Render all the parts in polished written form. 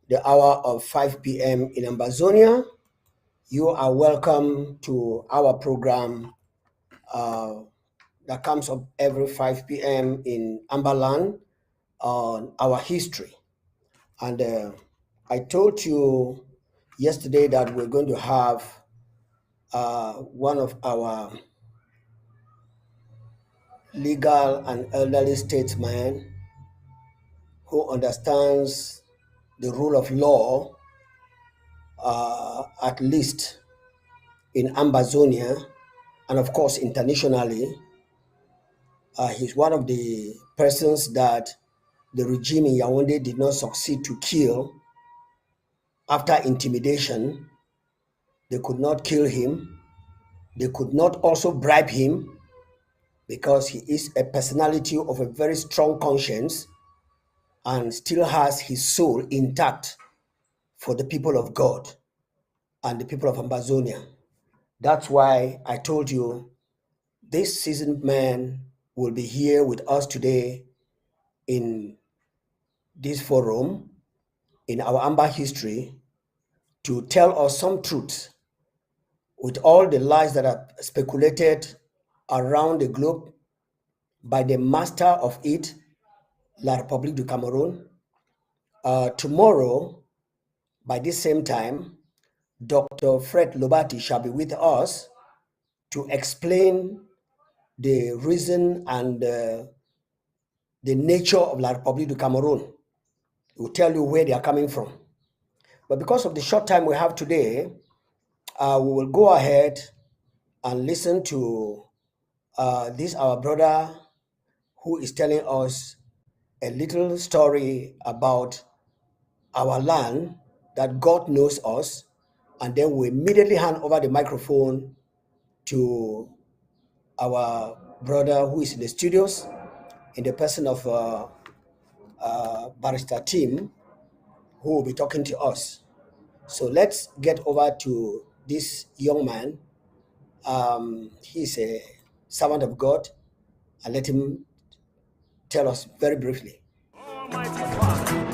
the hour of 5 p.m. in Ambazonia. You are welcome to our program that comes up every 5 p.m. in Amberland on our history. And I told you yesterday that we're going to have one of our legal and elderly statesmen who understands the rule of law, at least in Ambazonia, and of course internationally. He's one of the persons that the regime in Yaoundé did not succeed to kill after intimidation. They could not kill him. They could not also bribe him because he is a personality of a very strong conscience and still has his soul intact for the people of God and the people of Ambazonia. That's why I told you this seasoned man will be here with us today in this forum, in our Amba history, to tell us some truth with all the lies that are speculated around the globe by the master of it, La République du Cameroon. Tomorrow, by this same time, Dr. Fred Lobati shall be with us to explain the reason and the nature of La République du Cameroon. He will tell you where they are coming from. But because of the short time we have today, we will go ahead and listen to this our brother who is telling us a little story about our land, that God knows us, and then we immediately hand over the microphone to our brother who is in the studios in the person of Barrister Tim, who will be talking to us. So let's get over to this young man. He's a servant of God, and let him tell us very briefly. Almighty Father,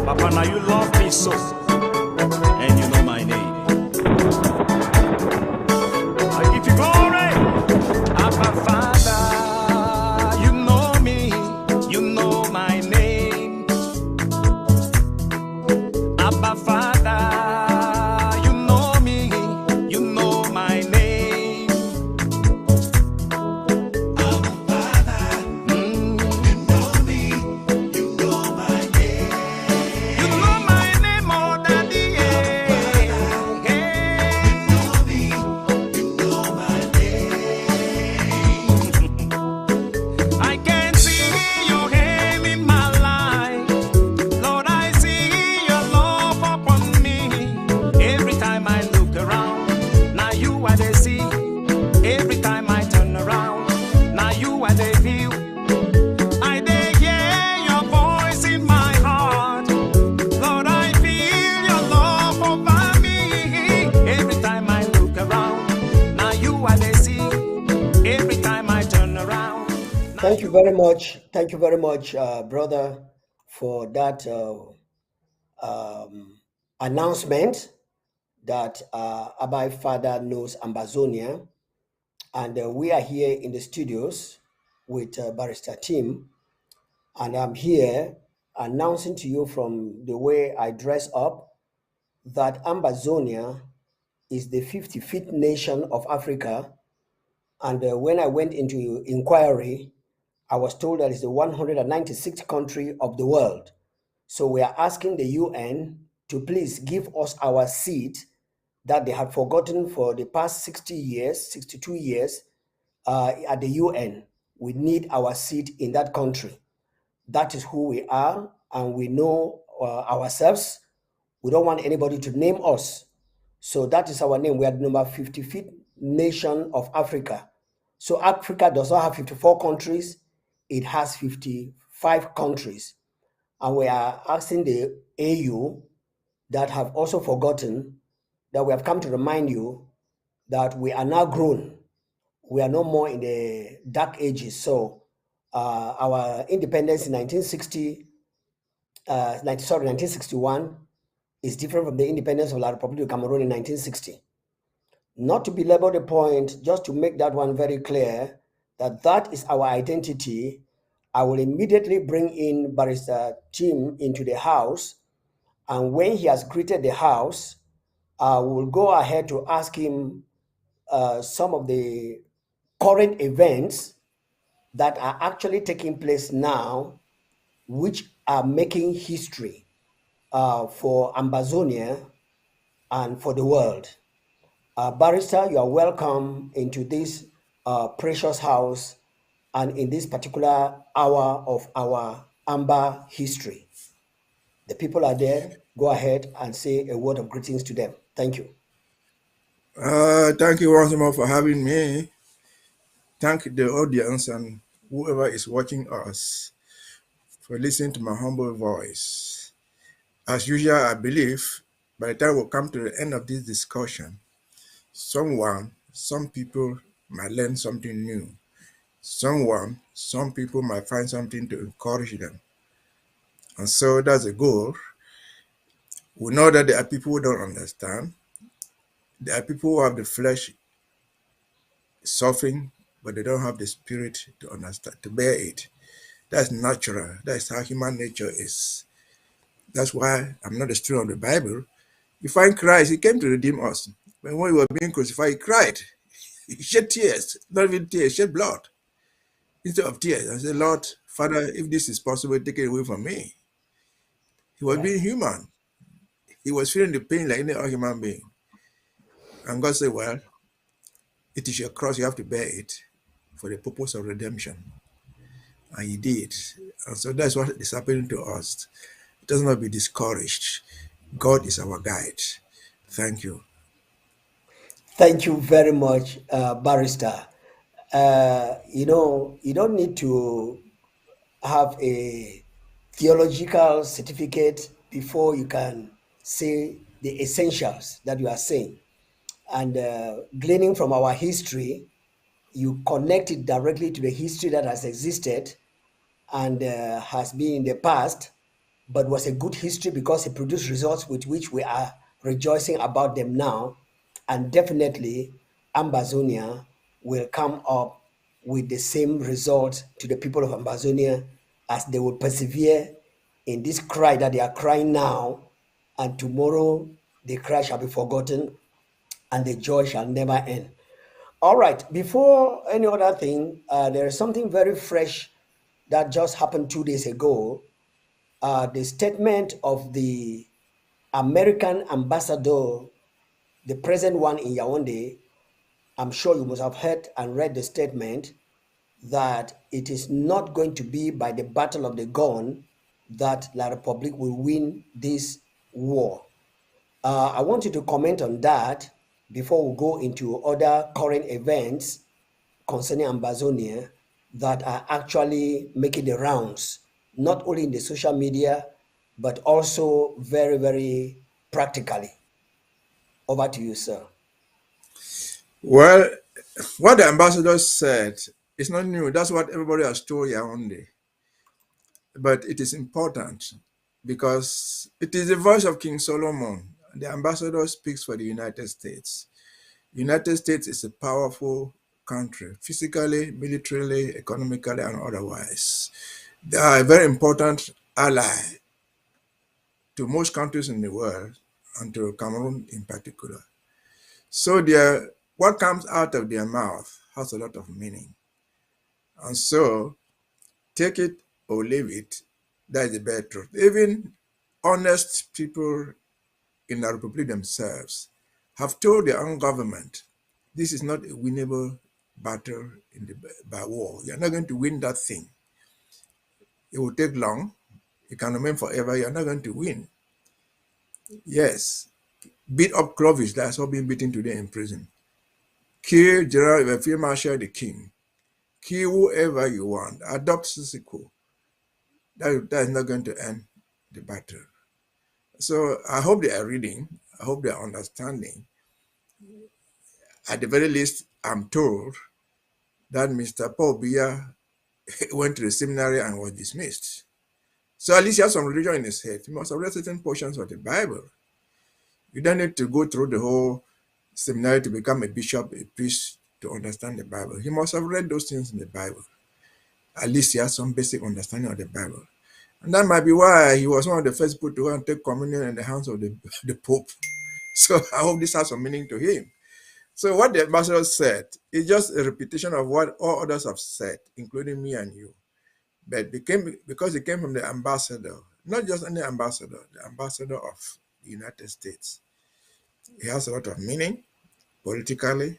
Papa, now you love me so, and you know my name. I give you glory, Abba Father, you know me, you know my name. Abba Father, you know me, you know my name. Abba Father, you know me, you know my name. You know my name, oh Daddy, yeah. You know me, you know my name. I can see your hand in my life. Lord, I see your love upon me. Every time I look around, now you are the see. Every time I turn around, now you are the view. I dey hear your voice in my heart. Lord, I feel your love over me. Every time I look around, now you are the see. Every time I turn around. Thank you very much. Thank you very much, brother, for that announcement that Abai Father knows Ambazonia. And we are here in the studios with Barrister Tim. And I'm here announcing to you from the way I dress up that Ambazonia is the 55th nation of Africa. And when I went into inquiry, I was told that it's the 196th country of the world. So we are asking the UN to please give us our seat that they had forgotten for the past 60 years, 62 years at the UN. We need our seat in that country. That is who we are, and we know ourselves. We don't want anybody to name us. So that is our name. We are the number 55th nation of Africa. So Africa does not have 54 countries. It has 55 countries. And we are asking the AU that have also forgotten that we have come to remind you that we are now grown. We are no more in the dark ages. So our independence in 1961 is different from the independence of La République du Cameroon in 1960. Not to belabor the point, just to make that one very clear, that is our identity. I will immediately bring in Barrister Tim into the house, and when he has greeted the house, I will go ahead to ask him some of the current events that are actually taking place now, which are making history for Ambazonia and for the world. Barrister, you are welcome into this precious house and in this particular hour of our Amba history. The people are there. Go ahead and say a word of greetings to them. Thank you. Thank you once more for having me. Thank the audience and whoever is watching us for listening to my humble voice. As usual, I believe by the time we come to the end of this discussion, some people might learn something new. Some people might find something to encourage them. And so that's the goal. We know that there are people who don't understand. There are people who have the flesh suffering, but they don't have the spirit to understand, to bear it. That's natural. That's how human nature is. That's why I'm not a student of the Bible. You find Christ, he came to redeem us. But when he was being crucified, he cried. He shed tears, not even tears, shed blood instead of tears. I said, Lord, Father, if this is possible, take it away from me. He was being human. He was feeling the pain like any other human being. And God said, well, it is your cross, you have to bear it for the purpose of redemption. And he did. And so that's what is happening to us. It does not be discouraged. God is our guide. Thank you. Thank you very much, Barrister. You don't need to have a theological certificate before you can say the essentials that you are saying. And gleaning from our history, you connect it directly to the history that has existed and has been in the past, but was a good history because it produced results with which we are rejoicing about them now. And definitely, Ambazonia will come up with the same result to the people of Ambazonia as they will persevere in this cry that they are crying now, and tomorrow the cry shall be forgotten and the joy shall never end. All right, before any other thing, there is something very fresh that just happened 2 days ago. The statement of the American ambassador, the present one in Yaoundé. I'm sure you must have heard and read the statement that it is not going to be by the battle of the gun that La République will win this war. I want you to comment on that before we go into other current events concerning Ambazonia that are actually making the rounds, not only in the social media, but also very, very practically. Over to you, sir. Well, what the ambassador said is not new. That's what everybody has told Yaoundé. But it is important because it is the voice of King Solomon. The ambassador speaks for the United States. The United States is a powerful country, physically, militarily, economically, and otherwise. They are a very important ally to most countries in the world and to Cameroon in particular. So what comes out of their mouth has a lot of meaning. And so take it or leave it. That is the bad truth. Even honest people in the Republic themselves have told their own government, this is not a winnable battle by war. You're not going to win that thing. It will take long. It can remain forever. You're not going to win. Yes, beat up Clovis, that's all being beaten today in prison. Kill General Field Marshal the King. Kill whoever you want. Adopt Sisiko. That is not going to end the battle. So I hope they are reading. I hope they are understanding. At the very least, I'm told that Mr. Paul Biya went to the seminary and was dismissed. So at least he has some religion in his head. He must have read certain portions of the Bible. You don't need to go through the whole seminary to become a bishop, a priest, to understand the Bible. He must have read those things in the Bible. At least he has some basic understanding of the Bible. And that might be why he was one of the first people to go and take communion in the hands of the Pope. So I hope this has some meaning to him. So what the ambassador said is just a repetition of what all others have said, including me and you. But because it came from the ambassador, not just any ambassador, the ambassador of the United States. It has a lot of meaning, politically,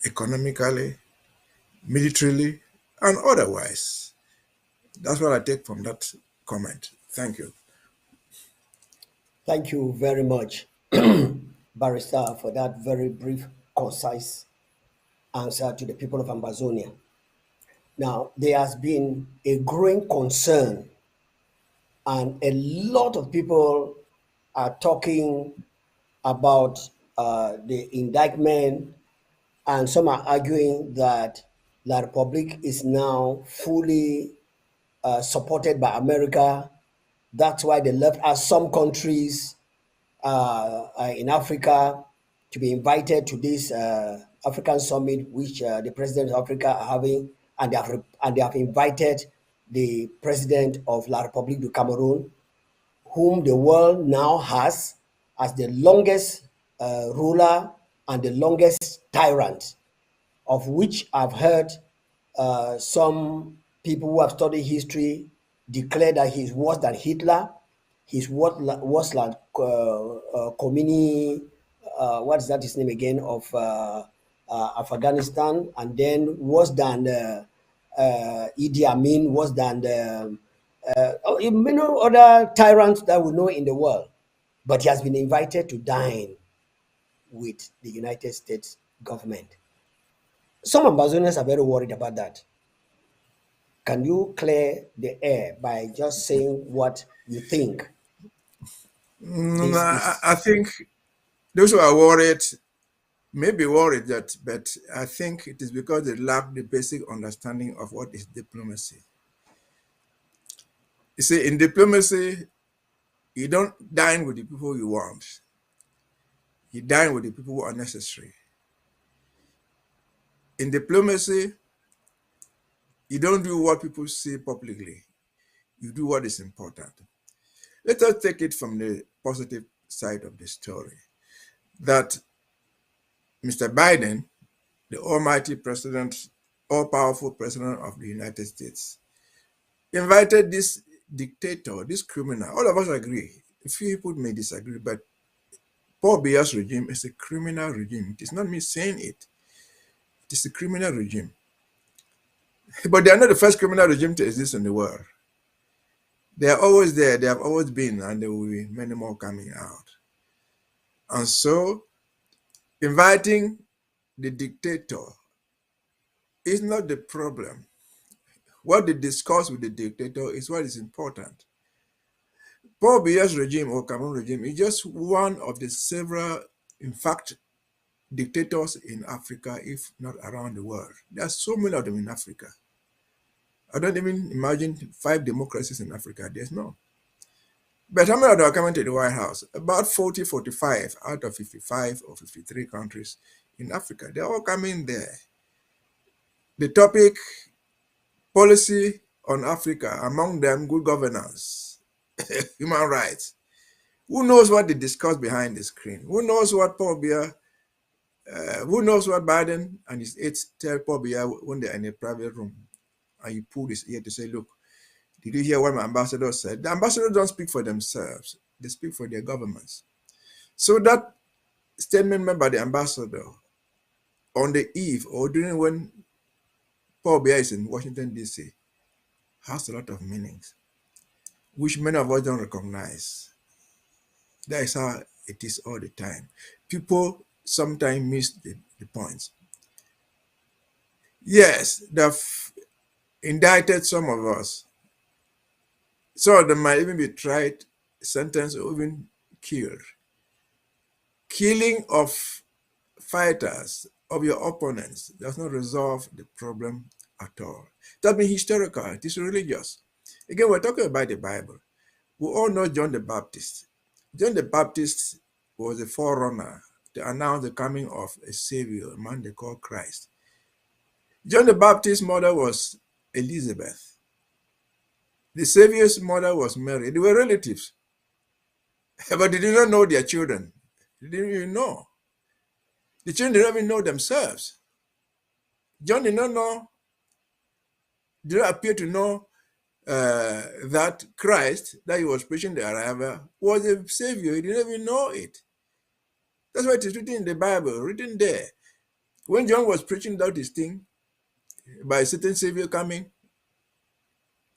economically, militarily, and otherwise. That's what I take from that comment. Thank you. Thank you very much, Barrister, for that very brief, concise answer to the people of Ambazonia. Now, there has been a growing concern, and a lot of people are talking about the indictment, and some are arguing that La Republic is now fully supported by America. That's why they left us some countries in Africa to be invited to this African summit, which the president of Africa are having, and they have invited the president of La République du Cameroon, whom the world now has as the longest ruler and the longest tyrant, of which I've heard some people who have studied history declare that he's worse than Hitler. He's worse than Khomeini, what is that his name again, of Afghanistan, and then worse than Idi Amin, worse than many other tyrants that we know in the world. But he has been invited to dine with the United States government. Some Ambazonians are very worried about that. Can you clear the air by just saying what you think? I think those who are worried may be worried that, but I think it is because they lack the basic understanding of what is diplomacy. You see, in diplomacy, you don't dine with the people you want. You dine with the people who are necessary. In diplomacy, you don't do what people say publicly. You do what is important. Let us take it from the positive side of the story, that Mr. Biden, the almighty president, all-powerful president of the United States, invited this dictator, this criminal. All of us agree. A few people may disagree, but Paul Biya's regime is a criminal regime. It is not me saying it. It is a criminal regime. But they are not the first criminal regime to exist in the world. They are always there. They have always been, and there will be many more coming out. And so, inviting the dictator is not the problem. What they discuss with the dictator is what is important. Paul Biya's regime or Cameroon regime is just one of the several, in fact, dictators in Africa, if not around the world. There are so many of them in Africa. I don't even imagine 5 democracies in Africa. There's no. But how many of them are coming to the White House? About 40, 45 out of 55 or 53 countries in Africa. They're all coming there. The topic, policy on Africa, among them good governance, human rights. Who knows what they discuss behind the screen? Who knows what Paul Biya, who knows what Biden and his aides tell Paul Biya when they're in a private room? And you pull his ear to say, look, did you hear what my ambassador said? The ambassadors don't speak for themselves. They speak for their governments. So that statement made by the ambassador on the eve or during when Paul Biya is in Washington, D.C. has a lot of meanings, which many of us don't recognize. That is how it is all the time. People sometimes miss the points. Yes, they've indicted some of us. Some of them might even be tried, sentenced, or even killed. Killing of fighters, of your opponents, does not resolve the problem at all. That means historical, it is religious. Again, we're talking about the Bible. We all know John the Baptist. John the Baptist was a forerunner to announce the coming of a savior, a man they call Christ. John the Baptist's mother was Elizabeth. The Savior's mother was Mary. They were relatives, but they did not know their children. They didn't even know. The children did not even know themselves. John did not appear to know that Christ, that he was preaching the arrival, was a Savior. He didn't even know it. That's why it is written in the Bible, written there. When John was preaching out his thing, by a certain Savior coming,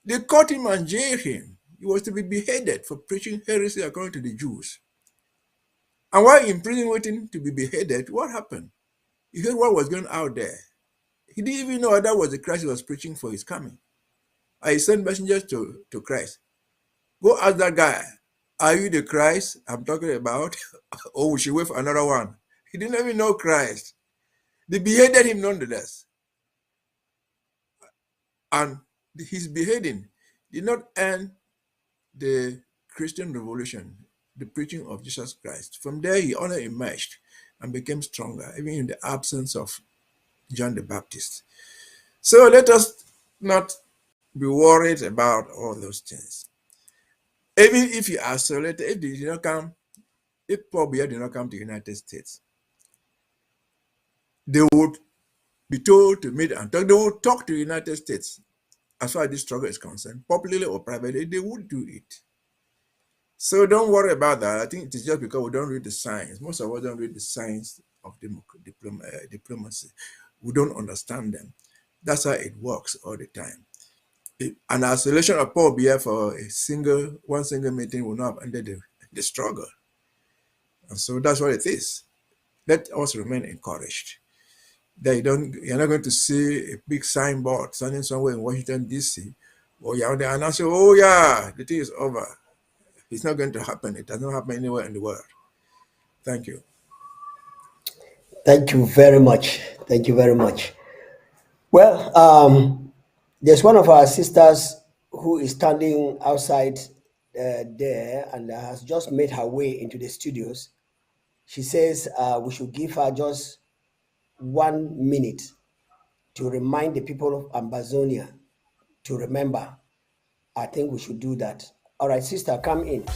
they caught him and jailed him. He was to be beheaded for preaching heresy according to the Jews. And while in prison waiting to be beheaded, what happened? He heard what was going out there. He didn't even know that was the Christ he was preaching for his coming. I sent messengers to Christ. Go ask that guy, are you the Christ I'm talking about? Or we should wait for another one? He didn't even know Christ. They beheaded him nonetheless. And his beheading did not end the Christian revolution, the preaching of Jesus Christ. From there, he only emerged and became stronger, even in the absence of John the Baptist. So let us not be worried about all those things. Even if you are isolated, if they did not come, if Paul Biya did not come to the United States, they would be told to meet and talk. They would talk to the United States as far as this struggle is concerned, publicly or privately, they would do it. So don't worry about that. I think it is just because we don't read the science. Most of us don't read the science of diplomacy. We don't understand them. That's how it works all the time. An isolation of Paul Biya for one single meeting will not have ended the struggle. And so that's what it is. Let us remain encouraged. That you're not going to see a big signboard standing somewhere in Washington, D.C., or you're there and say, oh yeah, the thing is over. It's not going to happen. It does not happen anywhere in the world. Thank you. Thank you very much. Thank you very much. Well, there's one of our sisters who is standing outside there and has just made her way into the studios. She says we should give her just 1 minute to remind the people of Ambazonia to remember. I think we should do that. All right, sister, come in.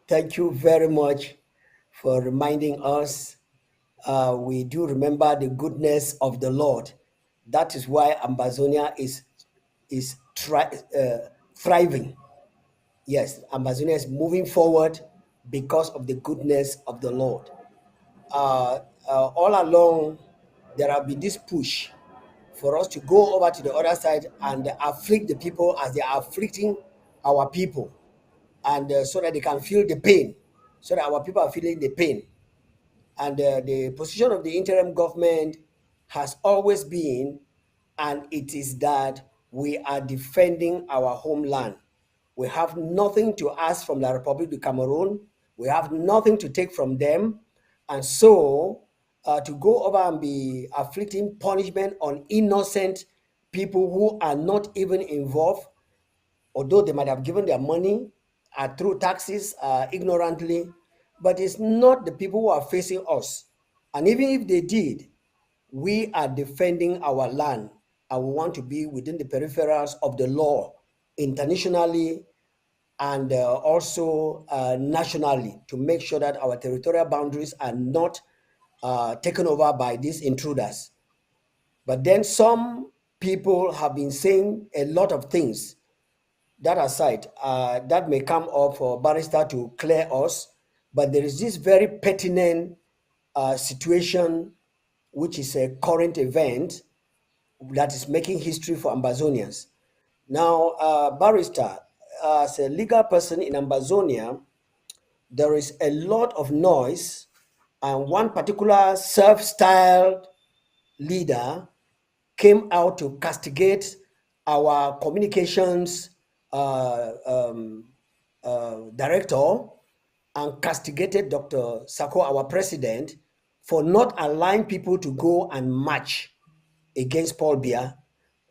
Thank you very much for reminding us. We do remember the goodness of the Lord. That is why Ambazonia is thriving. Yes, Ambazonia is moving forward because of the goodness of the Lord. All along, there have been this push for us to go over to the other side and afflict the people as they are afflicting our people, and so that they can feel the pain, so that our people are feeling the pain. And the position of the interim government has always been, and it is that we are defending our homeland. We have nothing to ask from the Republic of Cameroon. We have nothing to take from them. And so to go over and be afflicting punishment on innocent people who are not even involved, although they might have given their money through taxes ignorantly, but it's not the people who are facing us. And even if they did, we are defending our land, and we want to be within the peripherals of the law internationally and also nationally, to make sure that our territorial boundaries are not taken over by these intruders. But then some people have been saying a lot of things. That aside, that may come up for Barrister to clear us, but there is this very pertinent situation, which is a current event that is making history for Ambazonians. Now, Barrister, as a legal person in Ambazonia, there is a lot of noise, and one particular self-styled leader came out to castigate our communications director and castigated Dr. Sako, our president, for not allowing people to go and march against Paul Biya.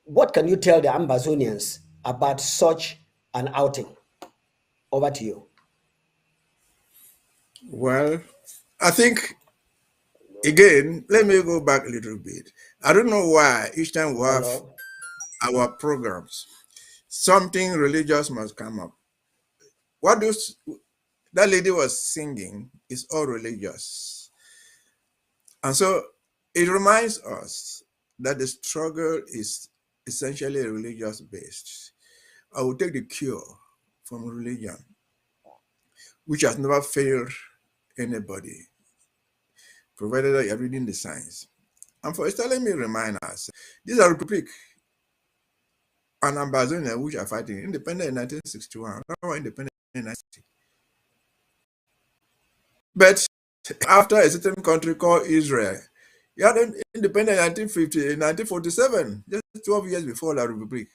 What can you tell the Ambazonians about such an outing? Over to you. Well, I think, again, let me go back a little bit. I don't know why each time we have our programs, something religious must come up. What that lady was singing is all religious. And so it reminds us that the struggle is essentially religious based. I will take the cure from religion, which has never failed anybody, provided that you're reading the science. And for instance, let me remind us, these are Republic and Ambazonia, which are fighting independent in 1961, independent in 1960. But after a certain country called Israel, you had an independent in 1947, just 12 years before La Republic.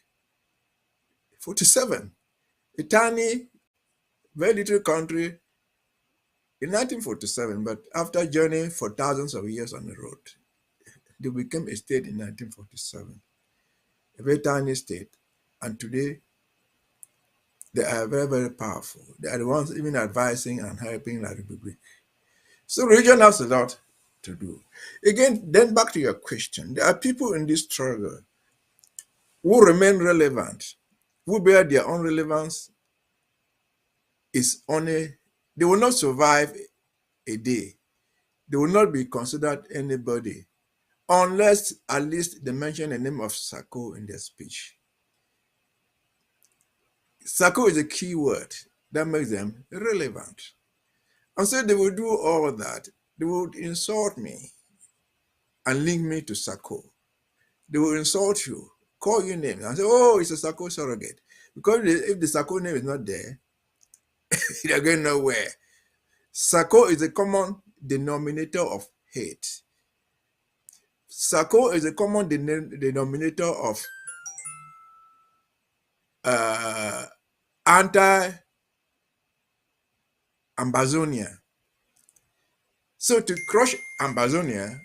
47. A tiny, very little country in 1947, but after journeying for thousands of years on the road, they became a state in 1947, a very tiny state. And today, they are very, very powerful. They are the ones even advising and helping La Republic. So religion has a lot to do. Again, then back to your question. There are people in this struggle who remain relevant, who bear their own relevance is only, they will not survive a day. They will not be considered anybody unless at least they mention the name of Sako in their speech. Sako is a key word that makes them relevant. And so they will do all that. They would insult me and link me to Sako. They will insult you, call you names, and say, oh, it's a Sako surrogate. Because if the Sako name is not there, they're going nowhere. Sako is a common denominator of hate. Sako is a common denominator of anti-Ambazonia. So to crush Ambazonia,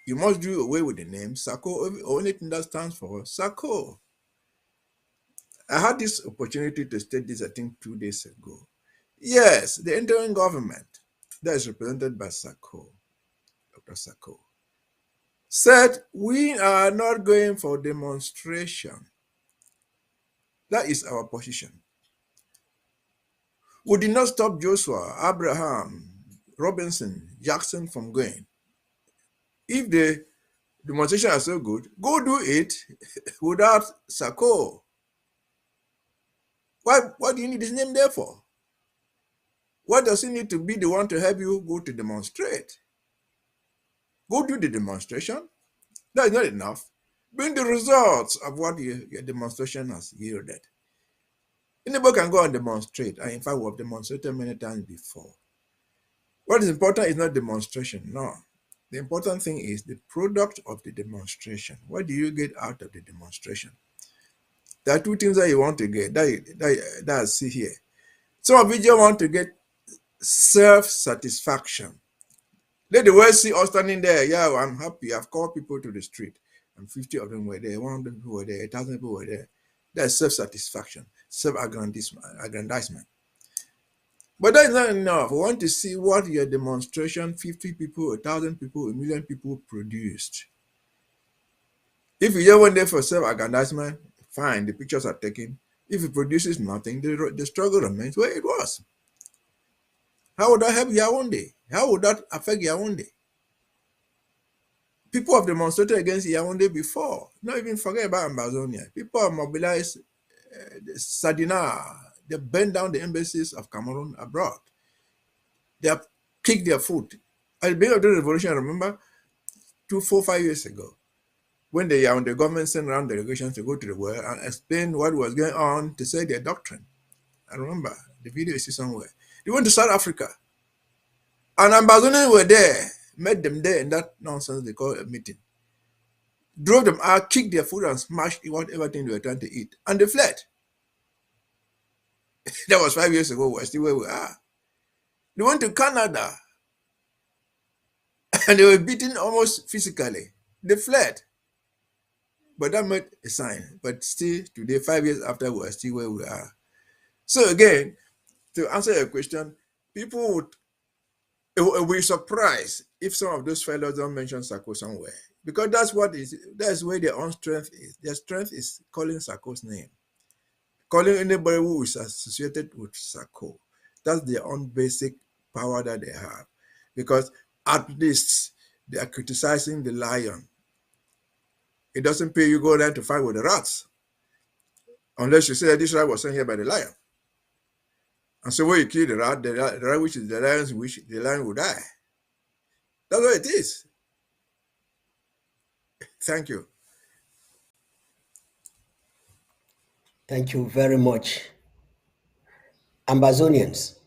you must do away with the name Sako, or anything that stands for Sako. I had this opportunity to state this, I think, 2 days ago. Yes, the interim government that is represented by Sako, Dr. Sako, said, we are not going for demonstration. That is our position. We did not stop Joshua, Abraham, Robinson, Jackson from going. If the demonstration are so good, go do it without Sako. What do you need his name there for? What does he need to be the one to help you go to demonstrate? Go do the demonstration. That is not enough. Bring the results of what your demonstration has yielded. Anybody can go and demonstrate. And in fact, we have demonstrated many times before. What is important is not demonstration, no. The important thing is the product of the demonstration. What do you get out of the demonstration? There are two things that you want to get, that I see here. Some of you just want to get self-satisfaction. Let the world see us standing there. Yeah, I'm happy. I've called people to the street. And 50 of them were there. 100 people were there. 1,000 people were there. That's self-satisfaction, self-aggrandizement. But that is not enough. We want to see what your demonstration, 50 people, 1,000 people, 1,000,000 people produced. If you just went there for self-aggrandizement, fine, the pictures are taken. If it produces nothing, the struggle remains where it was. How would that help Yaoundé? How would that affect Yaoundé? People have demonstrated against Yaoundé before. Not even forget about Ambazonia. People have mobilized Sadina. They burned down the embassies of Cameroon abroad. They have kicked their foot. At the beginning of the revolution, I remember 5 years ago, when the Yaoundé government sent around delegations to go to the world and explain what was going on to say their doctrine. I remember the video is somewhere. They went to South Africa. And Ambazonians were there, met them there in that nonsense they call a meeting. Drove them out, kicked their food and smashed whatever thing they were trying to eat. And they fled. That was 5 years ago. We're still where we are. They went to Canada and they were beaten almost physically. They fled. But that made a sign. But still, today, 5 years after, we're still where we are. So again, to answer your question, people would be surprised if some of those fellows don't mention Sako somewhere. Because that's where their own strength is. Their strength is calling Sako's name. Calling anybody who is associated with Sako. That's their own basic power that they have. Because at least they are criticizing the lion. It doesn't pay you go there to fight with the rats. Unless you say that this rat was sent here by the lion. And so when you kill the rat which is the lion's wish, the lion will die. That's what it is. Thank you. Thank you very much. Ambazonians,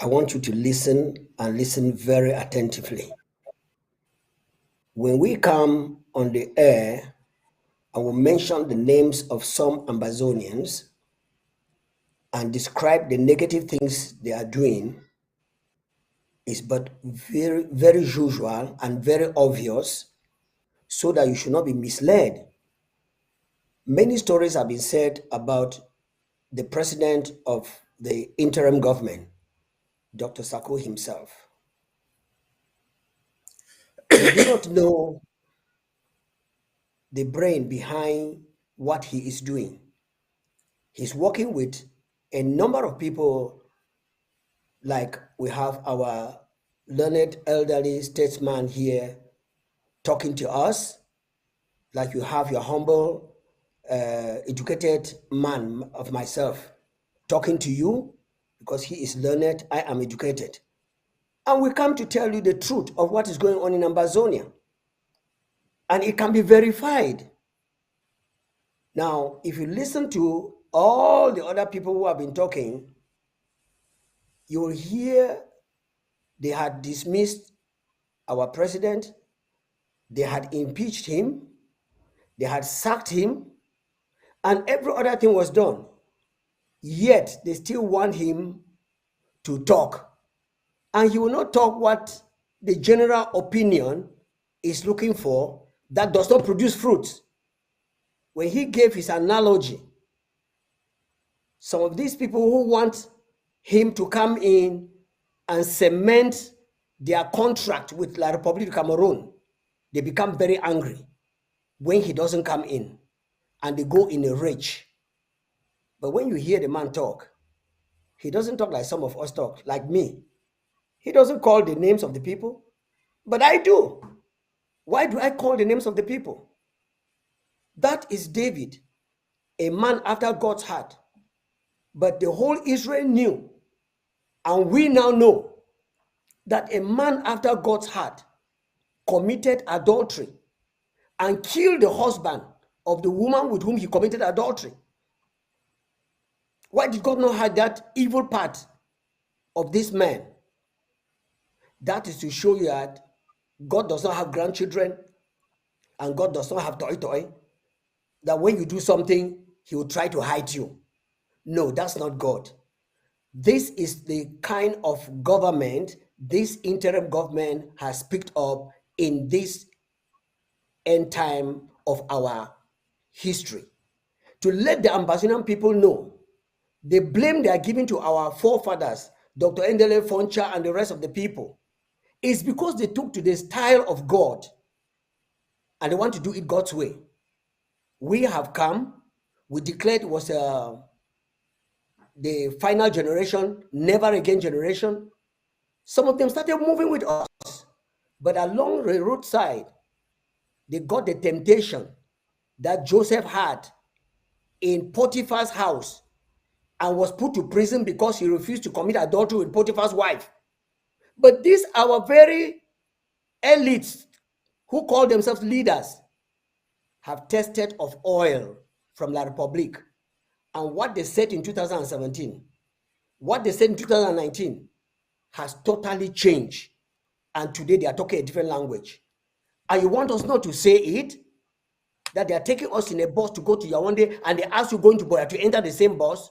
I want you to listen and listen very attentively. When we come on the air, I will mention the names of some Ambazonians and describe the negative things they are doing. Is but very, very usual and very obvious, so that you should not be misled. Many stories have been said about the president of the interim government, Dr. Sako himself. We do not know the brain behind what he is doing. He's working with a number of people, like we have our learned elderly statesman here talking to us, like you have your humble, educated man of myself talking to you, because he is learned, I am educated. And we come to tell you the truth of what is going on in Ambazonia. And it can be verified. Now, if you listen to all the other people who have been talking, you will hear they had dismissed our president, they had impeached him, they had sacked him, and every other thing was done. Yet they still want him to talk. And he will not talk what the general opinion is looking for that does not produce fruit. When he gave his analogy, some of these people who want him to come in and cement their contract with La République du Cameroon, they become very angry when he doesn't come in, and they go in a rage. But when you hear the man talk, he doesn't talk like some of us talk, like me. He doesn't call the names of the people, but I do. Why do I call the names of the people? That is David, a man after God's heart. But the whole Israel knew, and we now know, that a man after God's heart committed adultery and killed the husband of the woman with whom he committed adultery. Why did God not hide that evil part of this man? That is to show you that God does not have grandchildren and God does not have toy, that when you do something, he will try to hide you. No, that's not God. This is the kind of government this interim government has picked up in this end time of our history. To let the Ambazonian people know the blame they are giving to our forefathers, Dr. Endele Foncha and the rest of the people, is because they took to the style of God and they want to do it God's way. We have come, we declared it was a the final generation, never again generation. Some of them started moving with us, but along the roadside, they got the temptation that Joseph had in Potiphar's house and was put to prison because he refused to commit adultery with Potiphar's wife. But these our very elites who call themselves leaders have tested of oil from La Republique, and what they said in 2017, what they said in 2019 has totally changed, and today they are talking a different language. And you want us not to say it, that they are taking us in a bus to go to Yaoundé and they ask you going to Boya to enter the same bus?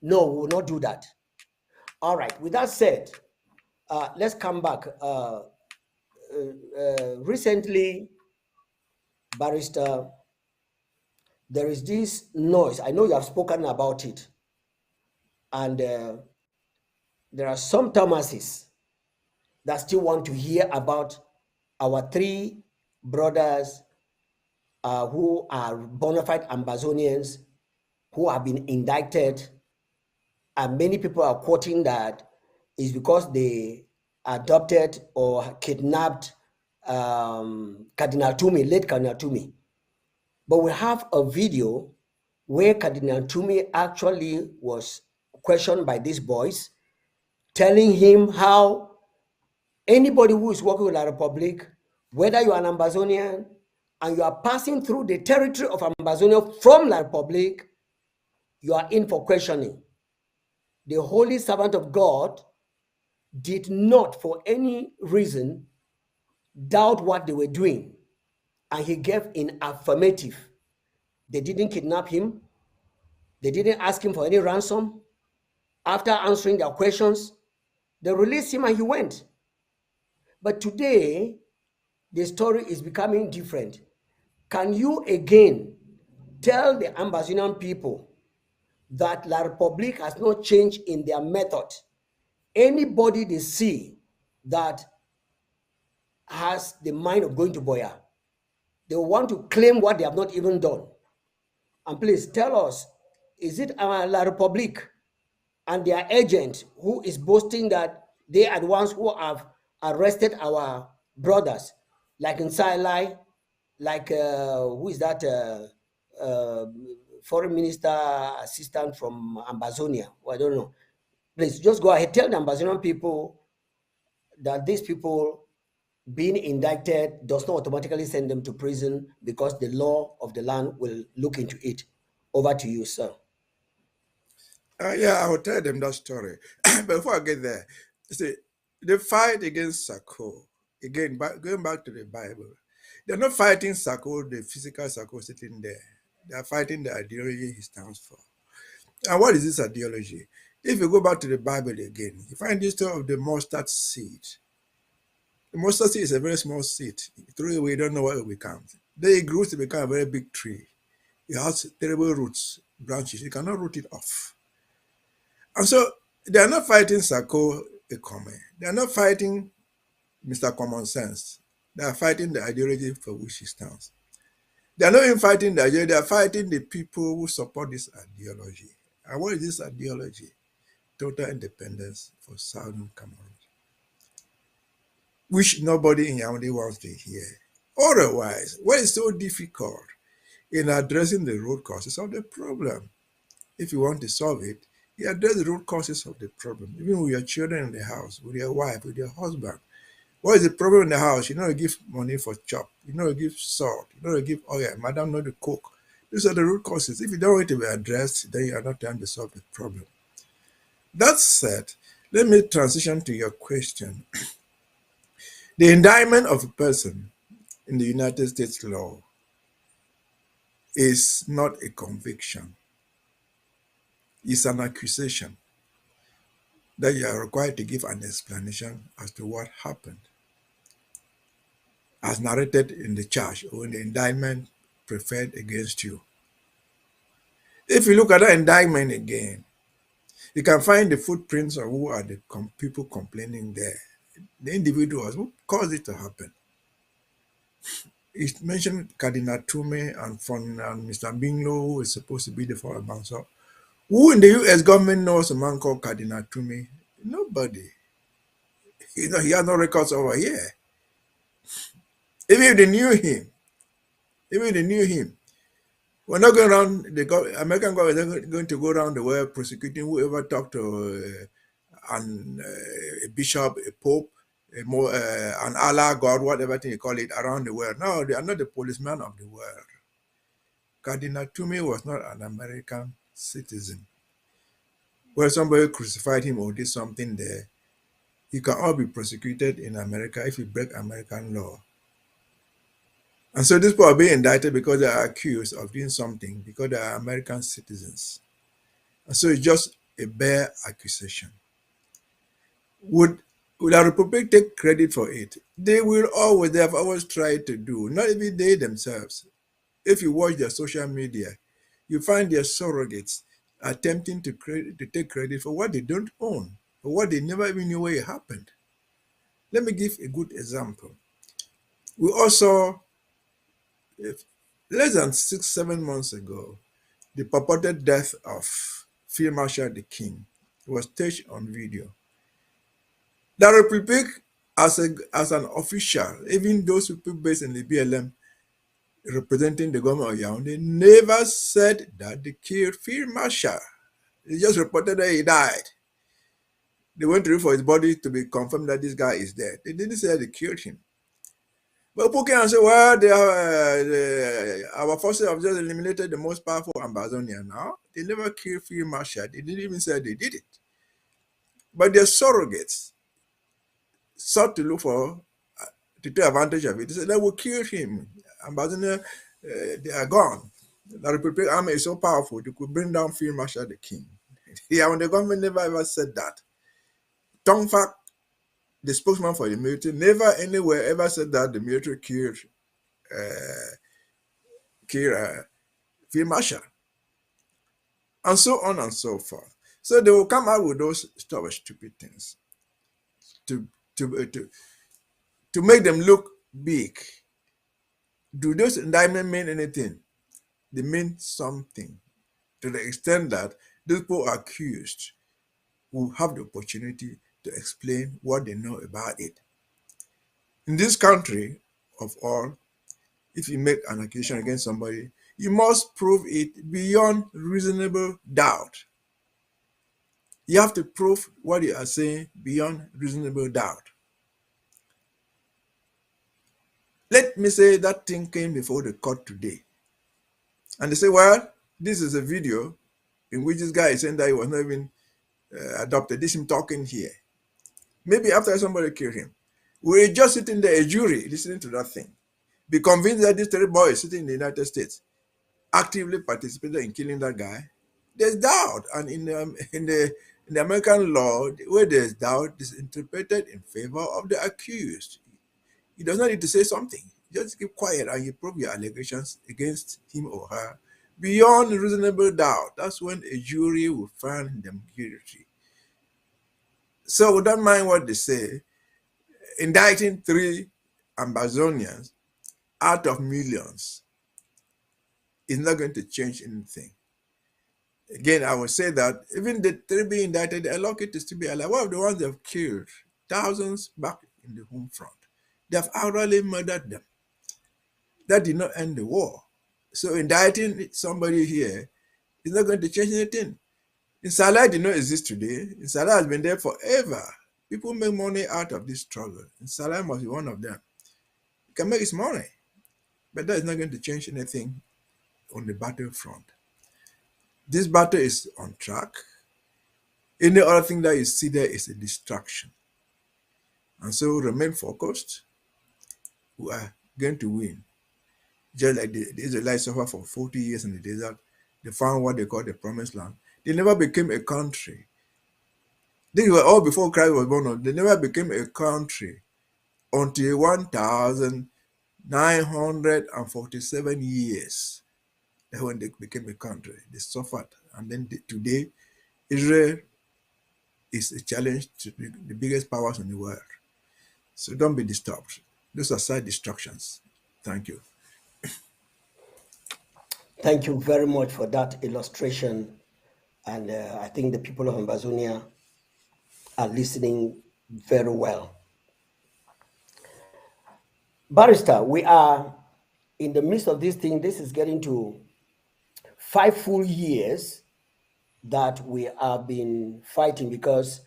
No, we will not do that. All right, with that said, let's come back. Recently, Barrister, there is this noise. I know you have spoken about it. And there are some Thomases that still want to hear about our three brothers who are bona fide Ambazonians who have been indicted. And many people are quoting that is because they adopted or kidnapped Cardinal Tumi, late Cardinal Tumi. But we have a video where Cardinal Tumi actually was questioned by these boys, telling him how anybody who is working with La Republic, whether you are an Ambazonian and you are passing through the territory of Ambazonia from La Republic, you are in for questioning. The holy servant of God did not, for any reason, doubt what they were doing, and he gave in affirmative. They didn't kidnap him. They didn't ask him for any ransom. After answering their questions, they released him and he went. But today, the story is becoming different. Can you again tell the Ambazonian people that La Republique has not changed in their method? Anybody they see that has the mind of going to Boya, they want to claim what they have not even done. And please tell us, is it La Republique and their agent who is boasting that they are the ones who have arrested our brothers, like in Sinai, like who is that foreign minister assistant from Ambazonia? Well, I don't know. Please just go ahead, tell the Ambazonian people that these people being indicted does not automatically send them to prison, because the law of the land will look into it. Over to you, sir. Yeah, I will tell them that story. But before I get there, see, the fight against Sako, again, going back to the Bible, they're not fighting Sako, the physical Sako sitting there. They are fighting the ideology he stands for. And what is this ideology? If you go back to the Bible again, you find this story of the mustard seed. The mustard seed is a very small seed. You throw it away, you don't know what it will become. Then it grows to become a very big tree. It has terrible roots, branches. You cannot root it off. And so they are not fighting Sako Ekome. They are not fighting Mr. Common Sense. They are fighting the ideology for which he stands. They are not even fighting the ideology. They are fighting the people who support this ideology. And what is this ideology? Total independence for Southern Cameroon, which nobody in Yaoundé wants to hear. Otherwise, what is so difficult in addressing the root causes of the problem? If you want to solve it, you address the root causes of the problem. Even with your children in the house, with your wife, with your husband. What is the problem in the house? You know, you give money for chop. You know, you give salt. You know, you give oil. Madam, know the cook. These are the root causes. If you don't want it to be addressed, then you are not trying to solve the problem. That said, let me transition to your question. The indictment of a person in the United States law is not a conviction. It's an accusation that you are required to give an explanation as to what happened, as narrated in the charge or in the indictment preferred against you. If you look at that indictment again, you can find the footprints of who are the people complaining there, the individuals who caused it to happen. It mentioned Cardinal Tume and Mr. Binglo, who is supposed to be the foreign bouncer, Who in the US government knows a man called Cardinal Toomey? Nobody. He has no records over here. Even if they knew him, we're not going around, American government is not going to go around the world prosecuting whoever talked to a bishop, a pope, an Allah, God, whatever thing you call it, around the world. No, they are not the policeman of the world. Cardinal Toomey was not an American citizen. Where somebody crucified him or did something there, you can all be prosecuted in America if you break American law. And so these people are being indicted because they are accused of doing something because they are American citizens. And so it's just a bare accusation. Would our Republic take credit for it? They have always tried to do, not even they themselves. If you watch their social media, you find their surrogates attempting to take credit for what they don't own, or what they never even knew where it happened. Let me give a good example. We also, less than 6-7 months ago, the purported death of Field Marshal the King was staged on video. The Republic, as an official, even those people based in the BLM representing the government of Yaoundé, never said that they killed Field Marshal. They just reported that he died. They went to look for his body to be confirmed that this guy is dead. They didn't say that they killed him. But people can say, well, our forces have just eliminated the most powerful Ambazonian now. They never killed Field Marshal. They didn't even say they did it. But their surrogates sought to look for, to take advantage of it. They said, they will kill him. Ambazonian, they are gone. The Republic Army is so powerful, they could bring down Field Marshal the King. Yeah, when the government never ever said that. Tongfak, the spokesman for the military, never anywhere ever said that the military killed Field Marshal, and so on and so forth. So they will come out with those stupid things to make them look big. Do those indictments mean anything? They mean something, to the extent that those people accused will have the opportunity to explain what they know about it. In this country, of all, if you make an accusation against somebody, you must prove it beyond reasonable doubt. You have to prove what you are saying beyond reasonable doubt. Let me say that thing came before the court today. And they say, well, this is a video in which this guy is saying that he was not even adopted. This is him talking here. Maybe after somebody killed him. We're just sitting there, a jury, listening to that thing. Be convinced that this terrible boy is sitting in the United States, actively participated in killing that guy. There's doubt. And in the American law, where there's doubt, it's interpreted in favor of the accused. He does not need to say something. Just keep quiet and you prove your allegations against him or her beyond reasonable doubt. That's when a jury will find them guilty. So we don't mind what they say. Indicting 3 Ambazonians out of millions is not going to change anything. Again, I will say that even the 3 being indicted, they are lucky to still be alive. One of the ones they've killed thousands back in the home front. They have outrightly murdered them. That did not end the war. So indicting somebody here is not going to change anything. Insala did not exist today. Insala has been there forever. People make money out of this struggle. Insala must be one of them. He can make his money. But that is not going to change anything on the battlefront. This battle is on track. Any other thing that you see there is a distraction. And so remain focused. We are going to win. Just like the Israelites suffered for 40 years in the desert, they found what they call the promised land. They never became a country. They were all before Christ was born. They never became a country until 1,947 years. That's when they became a country. They suffered. And then today, Israel is a challenge to the biggest powers in the world. So don't be disturbed. Those are side distractions. Thank you. Thank you very much for that illustration, And I think the people of Ambazonia are listening very well. Barrister, we are in the midst of this thing. This is getting to 5 full years that we have been fighting, because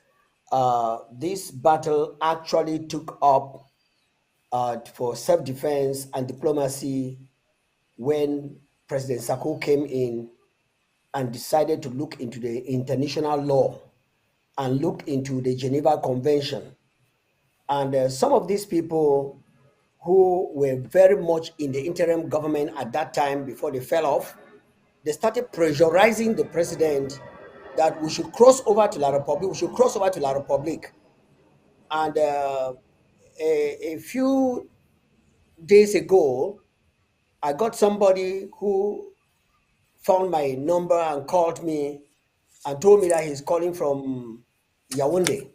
this battle actually took up for self-defense and diplomacy when President Sako came in and decided to look into the international law and look into the Geneva Convention. And some of these people who were very much in the interim government at that time before they fell off, they started pressurizing the president that we should cross over to La Republic, we should cross over to La Republic. And a few days ago, I got somebody who found my number and called me and told me that he's calling from Yaoundé.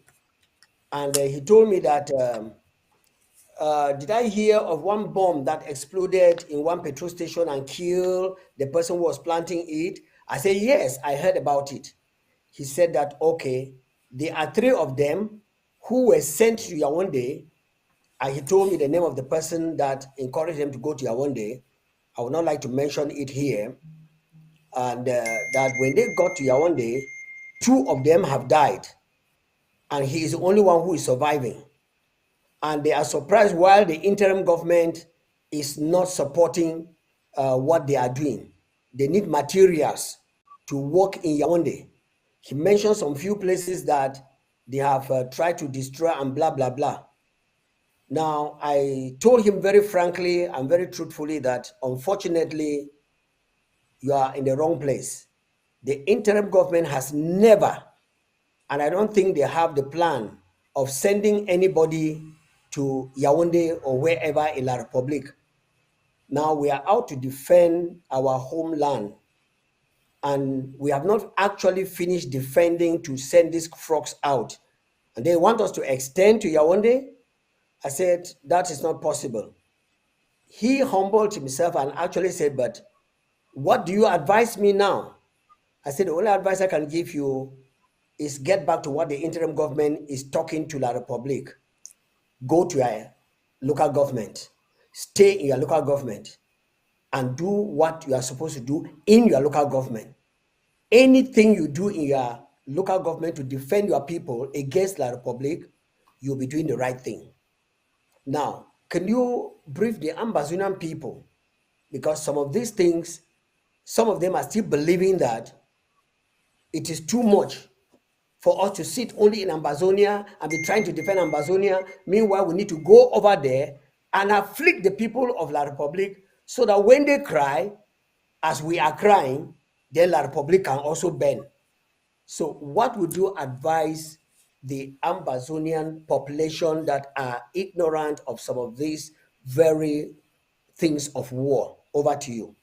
And he told me that, did I hear of one bomb that exploded in one petrol station and killed the person who was planting it? I said, yes, I heard about it. He said that, okay, there are 3 of them who were sent to Yaoundé, and he told me the name of the person that encouraged them to go to Yaoundé. I would not like to mention it here. And that when they got to Yaoundé, 2 of them have died, and he is the only one who is surviving. And they are surprised while the interim government is not supporting what they are doing. They need materials to work in Yaoundé. He mentioned some few places that they have tried to destroy and blah, blah, blah. Now, I told him very frankly and very truthfully that unfortunately, you are in the wrong place. The interim government has never, and I don't think they have the plan of sending anybody to Yaoundé or wherever in La Republic. Now we are out to defend our homeland, and we have not actually finished defending to send these frogs out. And they want us to extend to Yaoundé. I said, that is not possible. He humbled himself and actually said, but what do you advise me now? I said, the only advice I can give you is get back to what the interim government is talking to La Republic. Go to your local government, stay in your local government, and do what you are supposed to do in your local government. Anything you do in your local government to defend your people against La Republic, you'll be doing the right thing. Now, can you brief the Ambazonian people? Because some of these things, some of them are still believing that it is too much for us to sit only in Ambazonia and be trying to defend Ambazonia. Meanwhile, we need to go over there and afflict the people of La Republic so that when they cry, as we are crying, then La Republic can also bend. So what would you advise the Ambazonian population that are ignorant of some of these very things of war? Over to you.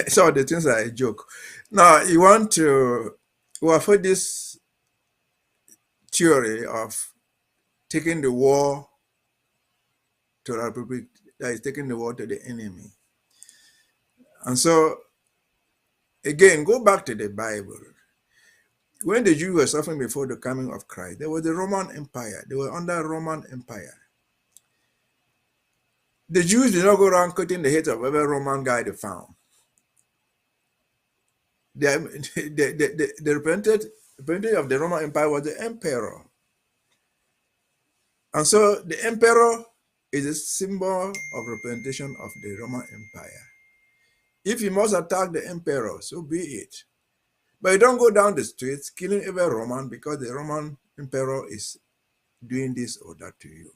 So the things are a joke. Now, you want to, well, for this theory of taking the war to the Republic, that is taking the war to the enemy. And so, again, go back to the Bible. When the Jews were suffering before the coming of Christ, there was the Roman Empire. They were under Roman Empire. The Jews did not go around cutting the heads of every Roman guy they found. The representative of the Roman Empire was the emperor. And so the emperor is a symbol of representation of the Roman Empire. If you must attack the emperor, so be it. But you don't go down the streets killing every Roman because the Roman emperor is doing this or that to you.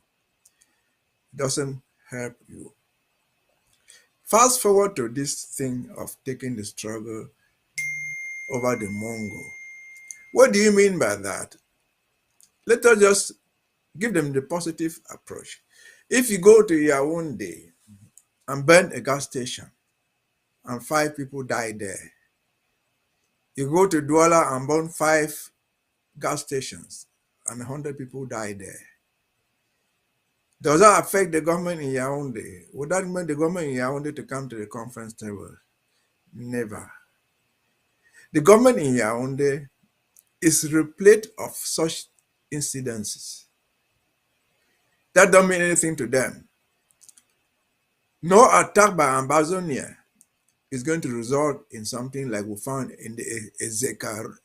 It doesn't help you. Fast forward to this thing of taking the struggle over the Mongol. What do you mean by that? Let us just give them the positive approach. If you go to Yaoundé and burn a gas station and 5 people die there, you go to Douala and burn 5 gas stations and 100 people die there. Does that affect the government in Yaoundé? Would that make the government in Yaoundé to come to the conference table? Never. The government in Yaoundé is replete of such incidences. That don't mean anything to them. No attack by Ambazonia is going to result in something like we found in the Ezeka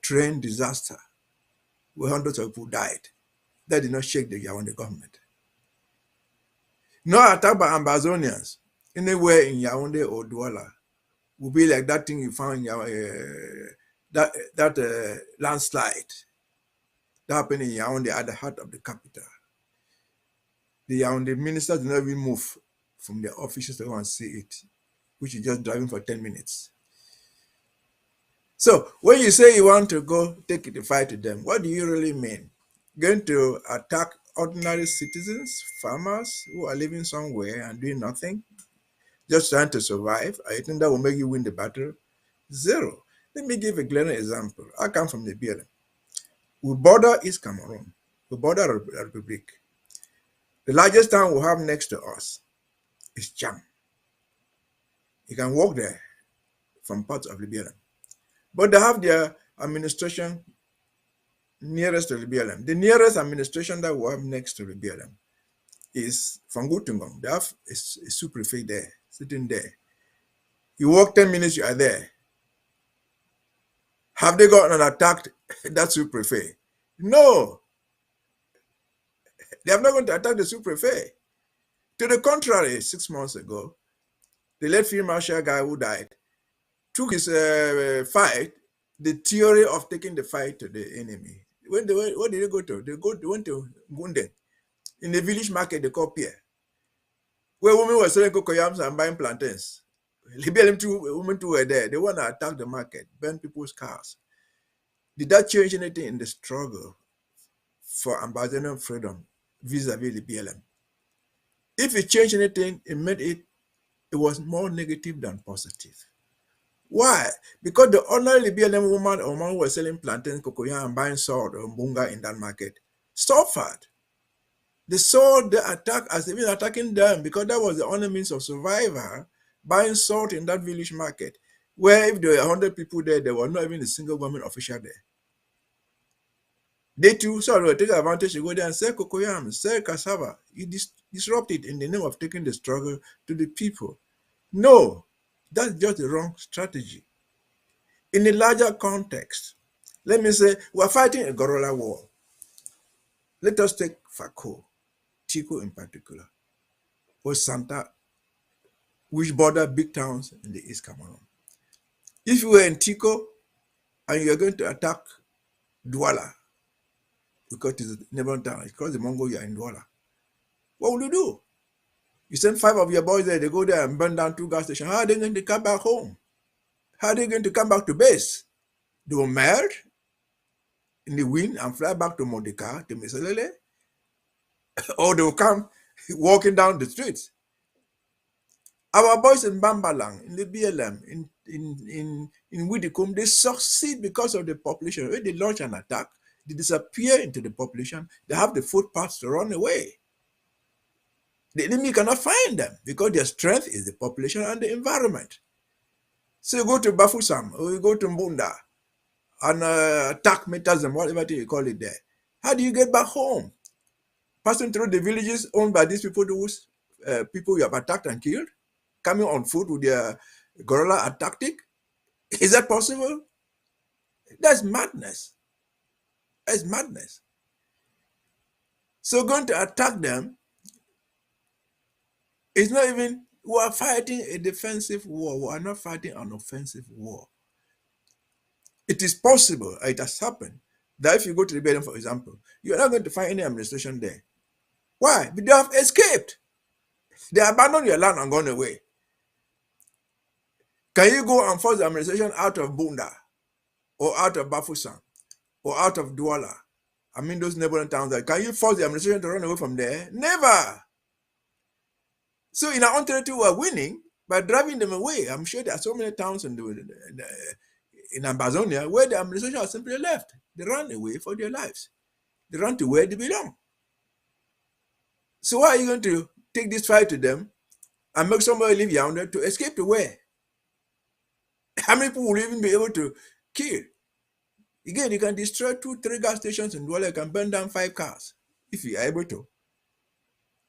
train disaster, where hundreds of people died. That did not shake the Yaoundé government. No attack by Ambazonians anywhere in Yaoundé or Douala will be like that thing you found in that landslide that happened in Yaoundé at the heart of the capital. The Yaoundé ministers did not even move from their offices to go and see it, which is just driving for 10 minutes. So when you say you want to go take the fight to them, what do you really mean? Going to attack ordinary citizens, farmers who are living somewhere and doing nothing, just trying to survive? I think that will make you win the battle? Zero. Let me give a glaring example. I come from the BLM. We border East Cameroon. We border Republic. The largest town we have next to us is Cham. You can walk there from parts of the BLM. But they have their administration nearest to the BLM. The nearest administration that we have next to the BLM is from Gutungong. They have a sous-prefect there, sitting there. You walk 10 minutes, you are there. Have they gone and attacked that sous-prefect? No. They have not going to attack the sous-prefect. To the contrary, 6 months ago, the late Field Marshal guy who died took his fight, the theory of taking the fight to the enemy. What did they go to? They went to Gunde. In the village market, they call Pierre, where women were selling cocoyams and buying plantains. Women too were there. They want to attack the market, burn people's cars. Did that change anything in the struggle for Ambazonian freedom vis-a-vis the BLM? If it changed anything, it was more negative than positive. Why? Because the ordinary BLM woman or man who was selling plantains, cocoyam, and buying salt or bunga in that market suffered. They saw the attack as even attacking them because that was the only means of survival, buying salt in that village market, where if there were 100 people there, there was not even a single government official there. They too sort of take advantage to go there and sell cocoyam, sell cassava. You disrupt it in the name of taking the struggle to the people. No, that's just the wrong strategy. In a larger context, let me say we're fighting a guerrilla war. Let us take Fako, Tico in particular, or Santa, which border big towns in the East Cameroon. If you were in Tico and you're going to attack Douala, because it's a neighboring town, because the Mongo you are in Douala, what will you do? You send 5 of your boys there, they go there and burn down 2 gas stations. How are they going to come back home? How are they going to come back to base? They will melt in the wind and fly back to Modika, to Meselele, or they will come walking down the streets. Our boys in Bambalang, in the BLM, in Widikum, they succeed because of the population. When they launch an attack, they disappear into the population. They have the footpaths to run away. The enemy cannot find them because their strength is the population and the environment. So you go to Bafusam or you go to Mbunda and attack Metazem, whatever you call it there. How do you get back home? Passing through the villages owned by these people, those people you have attacked and killed, coming on foot with their guerrilla tactic? Is that possible? That's madness. That's madness. So going to attack them, it's not even, we are fighting a defensive war. We are not fighting an offensive war. It is possible, it has happened, that if you go to the Belgium, for example, you are not going to find any administration there. Why? Because they have escaped. They abandoned your land and gone away. Can you go and force the administration out of Bunda or out of Bafoussam or out of Douala? I mean those neighboring towns there. Can you force the administration to run away from there? Never. So in our own territory, we are winning by driving them away. I'm sure there are so many towns in Ambazonia where the administration has simply left. They ran away for their lives. They ran to where they belong. So why are you going to take this fight to them and make somebody leave Yaoundé to escape to where? How many people will even be able to kill? Again, you can destroy 2, 3 gas stations in Douala, you can burn down 5 cars if you are able to.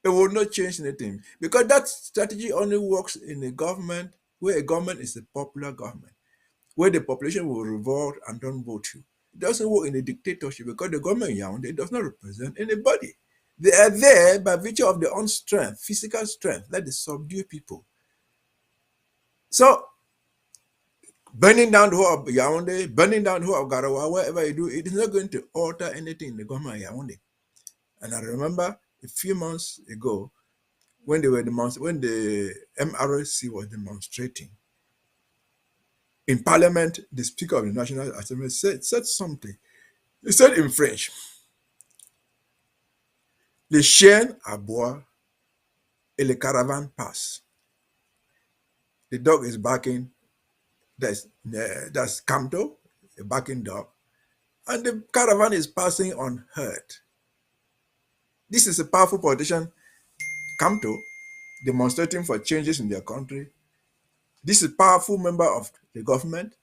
It will not change anything because that strategy only works in a government where a government is a popular government, where the population will revolt and don't vote you. It doesn't work in a dictatorship because the government in Yaoundé does not represent anybody. They are there by virtue of their own strength, physical strength, that is subdue people. So burning down the whole of Yaoundé, burning down the whole of Garawa, wherever you do, it is not going to alter anything in the government of Yaoundé. And I remember a few months ago when they were when the MRC was demonstrating in Parliament, the Speaker of the National Assembly said something. He said in French, "Les chiens aboient et les caravanes passent." The dog is barking. That's Kamto, a barking dog, and the caravan is passing unheard. This is a powerful politician, Kamto, demonstrating for changes in their country. This is a powerful member of the government,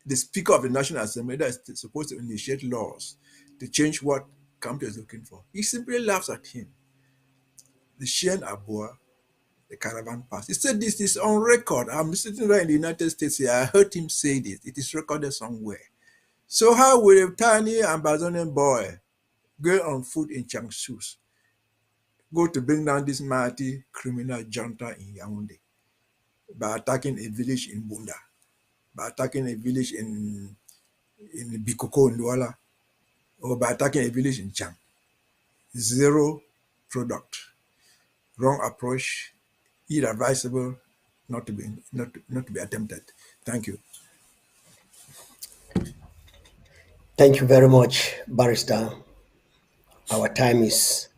the Speaker of the National Assembly that is supposed to initiate laws to change what Kamto is looking for. He simply laughs at him. The Chien Aboa, the caravan pass. He said this is on record. I'm sitting right in the United States here. I heard him say this. It is recorded somewhere. So how will a tiny Ambazonian boy go on foot in Changsus go to bring down this mighty criminal junta in Yaoundé by attacking a village in Bunda, by attacking a village in Bikoko in Douala, or by attacking a village in Chang? Zero product. Wrong approach, irreversible, not to be attempted. Thank you. Thank you very much, Barrister. Our time is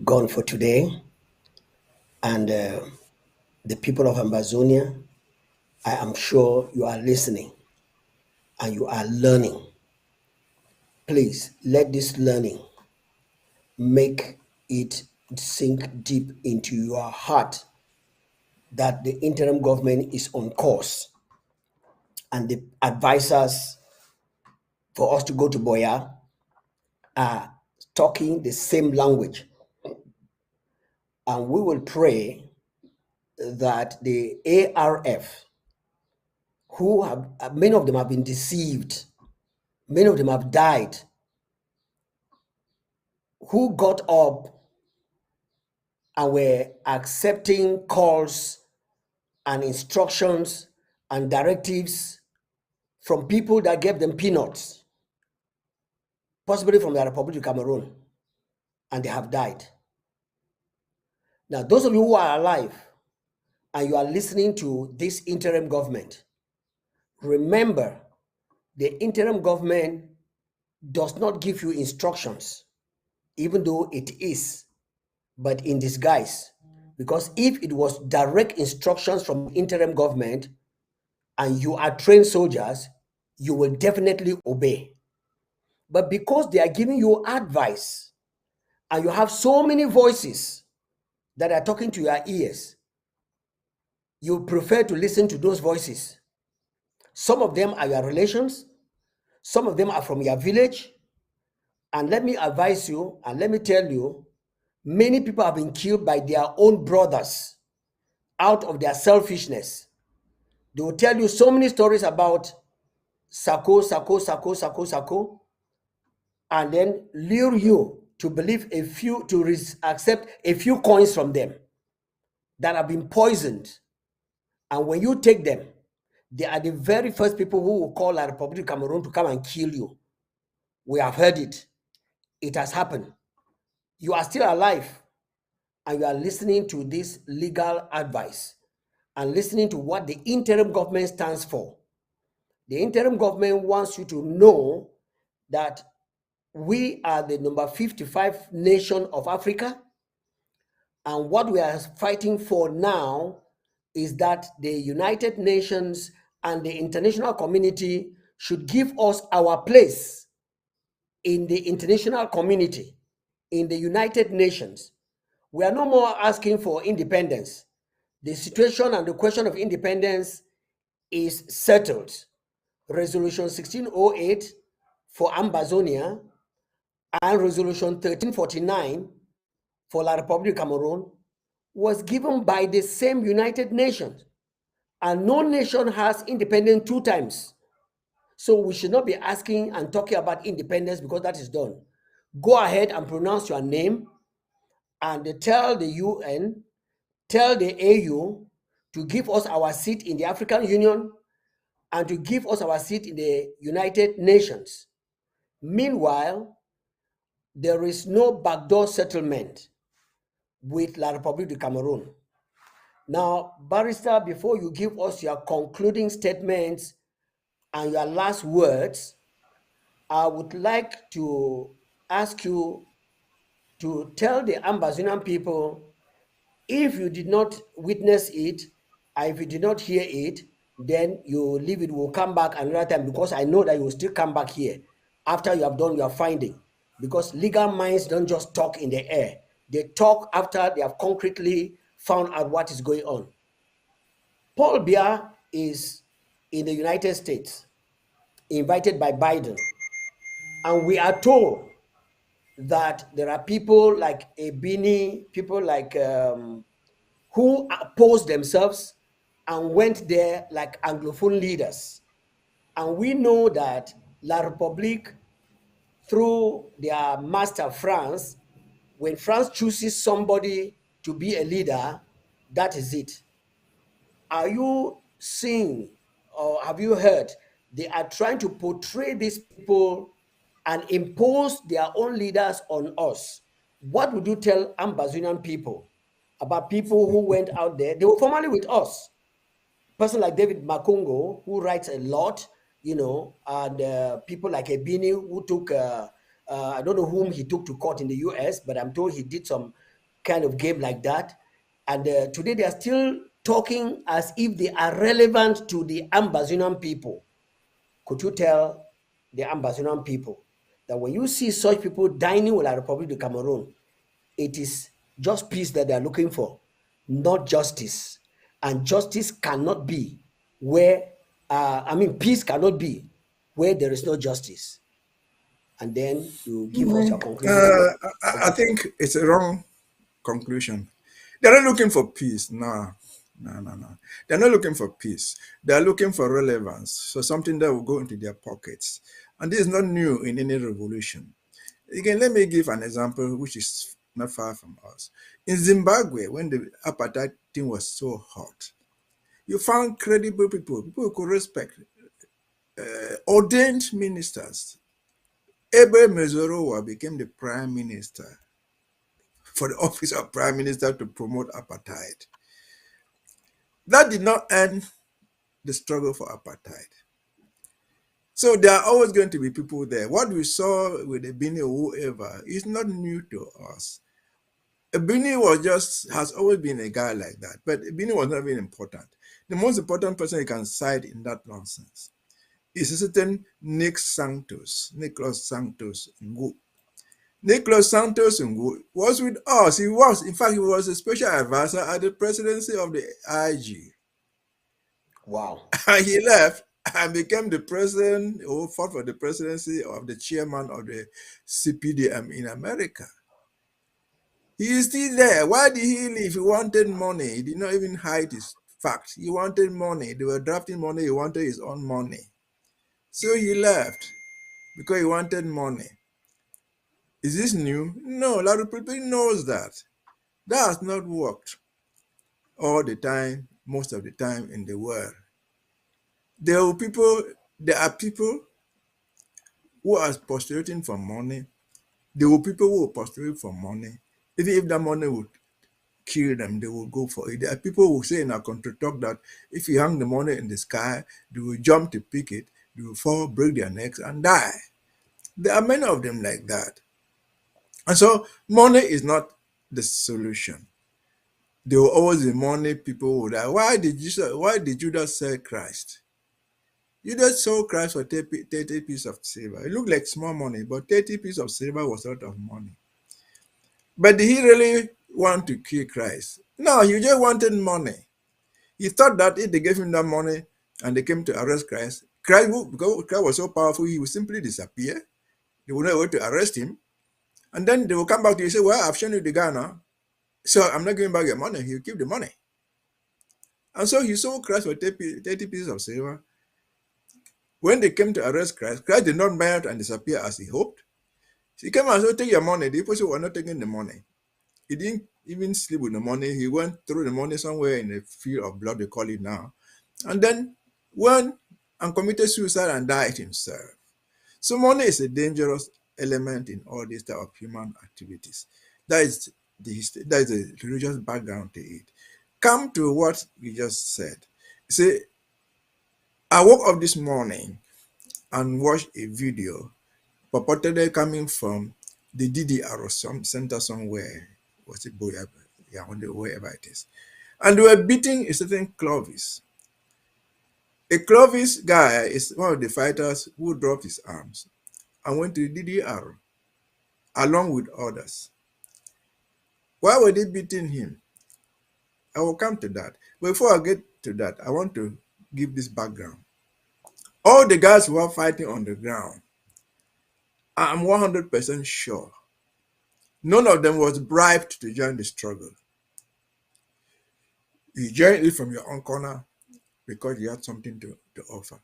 gone for today. And the people of Ambazonia, I am sure you are listening and you are learning. Please let this learning make it sink deep into your heart that the interim government is on course, and the advisors for us to go to Boya are talking the same language. And we will pray that the ARF, who have, many of them have been deceived, many of them have died, who got up and were accepting calls and instructions and directives from people that gave them peanuts, possibly from the Republic of Cameroon, and they have died. Now, those of you who are alive and you are listening to this interim government, remember the interim government does not give you instructions, even though it is, but in disguise. Because if it was direct instructions from interim government and you are trained soldiers, you will definitely obey. But because they are giving you advice and you have so many voices that are talking to your ears, you prefer to listen to those voices. Some of them are your relations, some of them are from your village. And let me advise you, and let me tell you, many people have been killed by their own brothers out of their selfishness. They will tell you so many stories about Sako, and then lure you to believe accept a few coins from them that have been poisoned. And when you take them, they are the very first people who will call the Republic of Cameroon to come and kill you. We have heard it. It has happened. You are still alive and you are listening to this legal advice and listening to what the interim government stands for. The interim government wants you to know that we are the number 55 nation of Africa, and what we are fighting for now is that the United Nations and the international community should give us our place in the international community, in the United Nations. We are no more asking for independence. The situation and the question of independence is settled. Resolution 1608 for Ambazonia and Resolution 1349 for La Republic of Cameroon was given by the same United Nations. And no nation has independence two times. So we should not be asking and talking about independence because that is done. Go ahead and pronounce your name and tell the UN, tell the AU to give us our seat in the African Union and to give us our seat in the United Nations. Meanwhile, there is no backdoor settlement with La République du Cameroon. Now, Barrister, before you give us your concluding statements and your last words, I would like to ask you to tell the Amazonian people, if you did not witness it, and if you did not hear it, then you leave it, will come back another time, because I know that you will still come back here after you have done your finding, because legal minds don't just talk in the air. They talk after they have concretely found out what is going on. Paul Biya is in the United States, invited by Biden, and we are told that there are people like Ebini, people like who opposed themselves and went there like Anglophone leaders. And we know that La République, through their master France, when France chooses somebody to be a leader, that is it. Are you seeing or have you heard they are trying to portray these people and impose their own leaders on us? What would you tell Ambazonian people about people who went out there? They were formerly with us. Person like David Makungo, who writes a lot, and people like Ebini, who took, I don't know whom he took to court in the US, but I'm told he did some kind of game like that. And today they are still talking as if they are relevant to the Ambazonian people. Could you tell the Ambazonian people that when you see such people dining with the Republic of Cameroon, it is just peace that they are looking for, not justice. And justice cannot be where, peace cannot be where there is no justice. And then you give us your conclusion. I think it's a wrong conclusion. They're not looking for peace. No. They're not looking for peace. They're looking for relevance. So something that will go into their pockets. And this is not new in any revolution. Again, let me give an example which is not far from us. In Zimbabwe, when the apartheid thing was so hot, you found credible people who could respect, ordained ministers. Ebe Mezorowa became the prime minister for the office of prime minister to promote apartheid. That did not end the struggle for apartheid. So there are always going to be people there. What we saw with Ebini or whoever is not new to us. Ebini has always been a guy like that, but Ebini was not very important. The most important person you can cite in that nonsense is a certain Nicholas Santos Ngu. Nicholas Santos Ngu was with us. He was a special advisor at the presidency of the IG. Wow. And he left and became the president, who fought for the presidency of the chairman of the CPDM in America. He is still there. Why did he leave? He wanted money. He did not even hide his facts. He wanted money. They were drafting money. He wanted his own money. So he left because he wanted money. Is this new? No, a lot of people knows that. That has not worked all the time, most of the time in the world. There are people who are postulating for money. There were people who were postulating for money. Even if that money would kill them, they will go for it. There are people who say in our country talk that if you hang the money in the sky, they will jump to pick it, they will fall, break their necks, and die. There are many of them like that. And so money is not the solution. There will always be money, people will die. Why did Judas sell Christ? Judas sold Christ for 30 pieces of silver. It looked like small money, but 30 pieces of silver was a lot of money. But did he really want to kill Christ? No, he just wanted money. He thought that if they gave him that money and they came to arrest Christ. Christ, because Christ was so powerful, he would simply disappear. They would not able to arrest him. And then they will come back to you and say, well, I've shown you the guy now, so I'm not giving back your money. He'll keep the money. And so he sold Christ for 30 pieces of silver. When they came to arrest Christ, Christ did not melt and disappear as he hoped. He came and said, take your money. The people were not taking the money. He didn't even sleep with the money. He went through the money somewhere in a field of blood, they call it now. And then went and committed suicide and died himself. So money is a dangerous element in all these type of human activities. That is the history, that is the religious background to it. Come to what we just said. See, I woke up this morning and watched a video purportedly coming from the DDR or some center somewhere. Was it Boya? Yeah, wherever it is. And they were beating a certain Clovis. A Clovis guy is one of the fighters who dropped his arms and went to the DDR along with others. Why were they beating him? I will come to that. Before I get to that, I want to give this background. All the guys who are fighting on the ground, I'm 100% sure none of them was bribed to join the struggle. You joined it from your own corner because you had something to offer.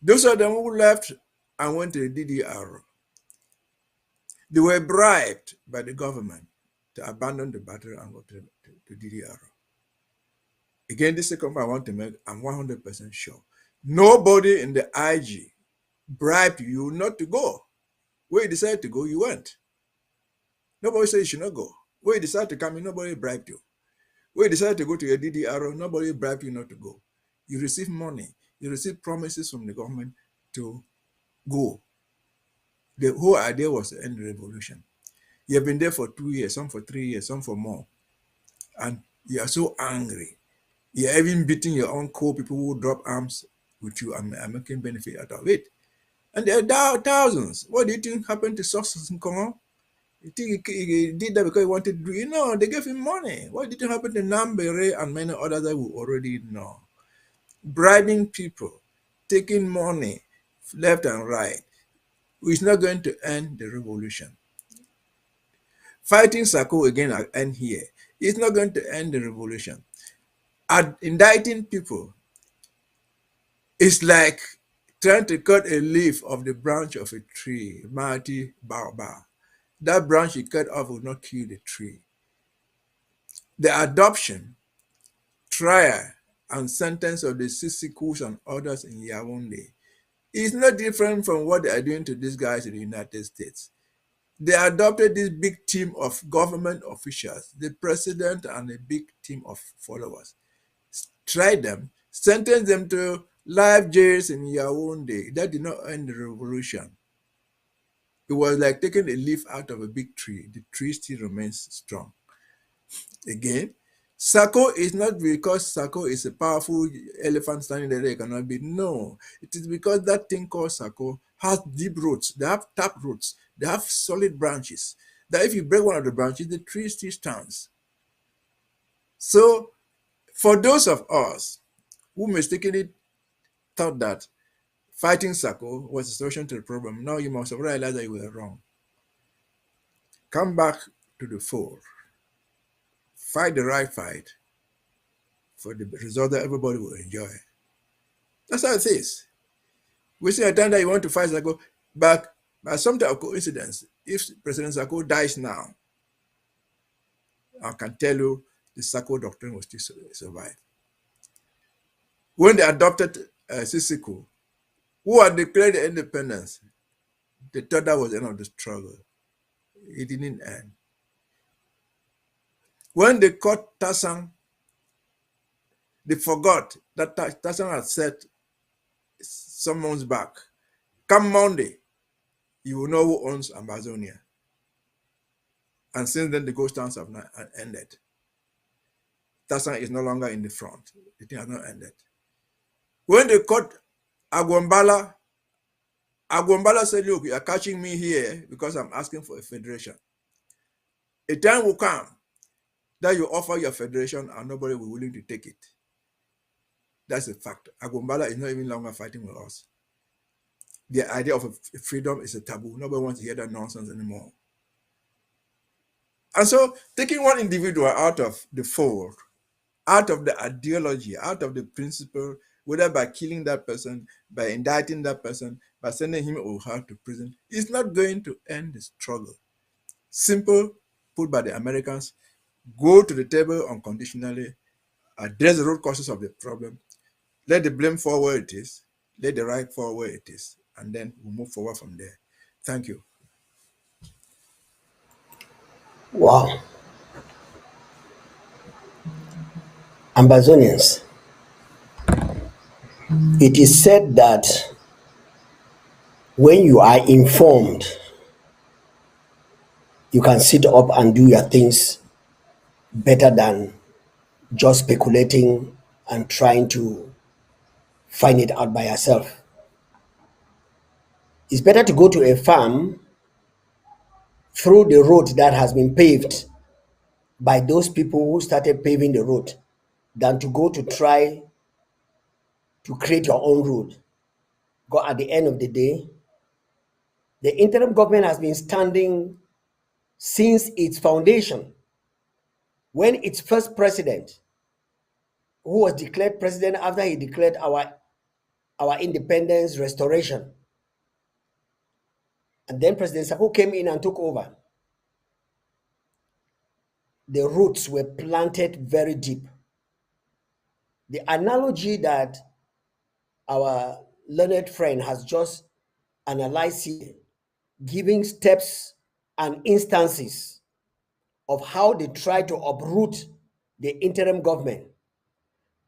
Those of them who left and went to the DDR, they were bribed by the government to abandon the battle and go to DDR. Again, this second point I want to make, I'm 100% sure. Nobody in the IG bribed you not to go. Where you decided to go, you went. Nobody said you should not go. Where you decided to come in, nobody bribed you. Where you decided to go to your DDR, nobody bribed you not to go. You receive money. You receive promises from the government to go. The whole idea was to end the revolution. You have been there for 2 years, some for 3 years, some for more. And you are so angry. You're even beating your own core people who drop arms with you and are making benefit out of it. And there are thousands. What do you think happened to Success in Congo? You think he did that because he wanted to do it? No, they gave him money. What did it happen to Nambere and many others that we already know? Bribing people, taking money left and right, is not going to end the revolution. Fighting Sako again and end here is not going to end the revolution. Indicting people is like trying to cut a leaf of the branch of a tree, mighty Barr. That branch you cut off will not kill the tree. The adoption, trial, and sentence of the Sisikus and others in Yaoundé is not different from what they are doing to these guys in the United States. They adopted this big team of government officials, the president and a big team of followers. Tried them, sentenced them to life jails in Yaoundé. That did not end the revolution. It was like taking a leaf out of a big tree. The tree still remains strong. Again, Sako is not because Sako is a powerful elephant standing there, it cannot be. No, it is because that thing called Sako has deep roots. They have tap roots. They have solid branches. That if you break one of the branches, the tree still stands. So, for those of us who mistakenly thought that fighting Sako was a solution to the problem, now you must have realized that you were wrong. Come back to the fore. Fight the right fight for the result that everybody will enjoy. That's how it is. We see a time that you want to fight Sako, but by some type of coincidence, if President Sako dies now, I can tell you the Sako doctrine will still survive. When they adopted Sisiku, who had declared the independence, they thought that was the end of the struggle. It didn't end. When they caught Tassan, they forgot that Tassan had said some months back, come Monday, you will know who owns Amazonia. And since then, the ghost towns have not ended. Tassan is no longer in the front. The thing has not ended. When they caught Agwambala said, look, you are catching me here because I'm asking for a federation. A time will come that you offer your federation and nobody will be willing to take it. That's a fact. Agumbala is not even longer fighting with us. The idea of freedom is a taboo. Nobody wants to hear that nonsense anymore. And so, taking one individual out of the fold, out of the ideology, out of the principle, whether by killing that person, by indicting that person, by sending him or her to prison, is not going to end the struggle. Simple, put by the Americans, go to the table unconditionally, address the root causes of the problem, let the blame fall where it is, let the right fall where it is, and then we'll move forward from there. Thank you. Wow. Ambazonians, it is said that when you are informed, you can sit up and do your things better than just speculating and trying to find it out by yourself. It's better to go to a farm through the road that has been paved by those people who started paving the road than to go to try to create your own road. Because at the end of the day, the interim government has been standing since its foundation. When its first president, who was declared president after he declared our independence restoration, and then President Sako came in and took over, the roots were planted very deep. The analogy that our learned friend has just analyzed here, giving steps and instances of how they tried to uproot the interim government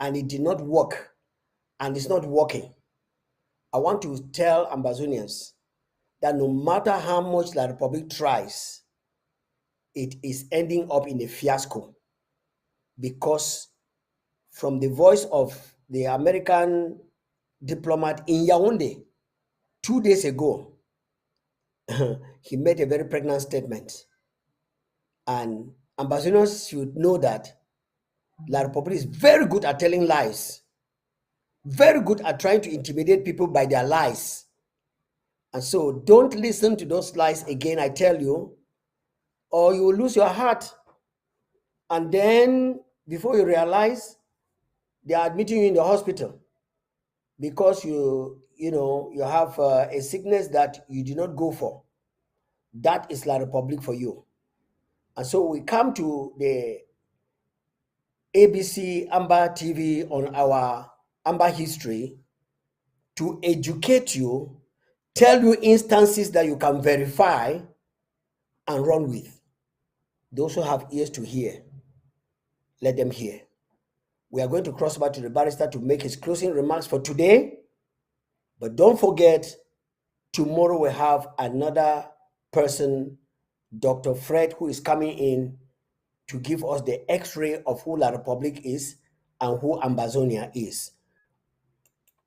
and it did not work and it's not working. I want to tell Ambazonians that no matter how much the Republic tries, it is ending up in a fiasco, because from the voice of the American diplomat in Yaoundé 2 days ago, he made a very pregnant statement. And ambassadors should know that La Republic is very good at telling lies, very good at trying to intimidate people by their lies. And so don't listen to those lies again, I tell you, or you will lose your heart. And then before you realize, they are admitting you in the hospital because you have a sickness that you did not go for. That is La Republic for you. And so we come to the ABC Amba TV on our Amba history to educate you, tell you instances that you can verify and run with. Those who have ears to hear, let them hear. We are going to cross over to the barrister to make his closing remarks for today. But don't forget, tomorrow we have another person, Dr. Fred, who is coming in to give us the x-ray of who La Republic is and who Ambazonia is.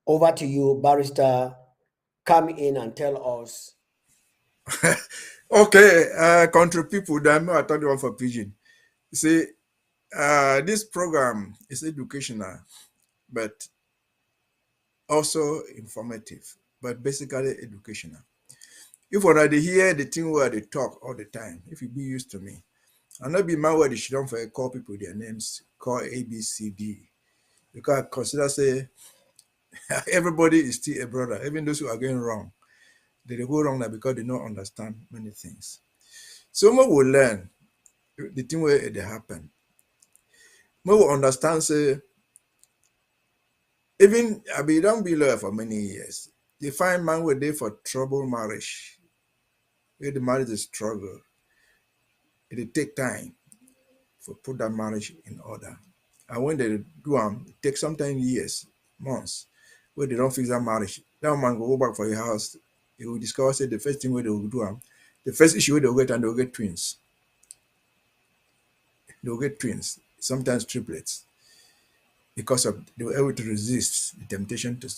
Over to you, barrister. Come in and tell us. Okay, country people, damn, I thought you were for pigeon. See, this program is educational, but also informative, but basically educational. If already hear the thing where they talk all the time, if you be used to me, and not be my word, they should don't call people their names, call A, B, C, D. Because I consider say everybody is still a brother, even those who are going wrong. They go wrong now because they don't understand many things. Someone will learn the thing where they happen. More will understand say, even I be don't be lawyer for many years. You find man were there for trouble marriage. Where the marriage is struggle. It take time for put that marriage in order. And when they do it takes sometimes years, months, where they don't fix that marriage. That man go back for your house, he will discover say the first thing where they will do the first issue where they will get, and they will get twins. They will get twins, sometimes triplets, because of they were able to resist the temptation to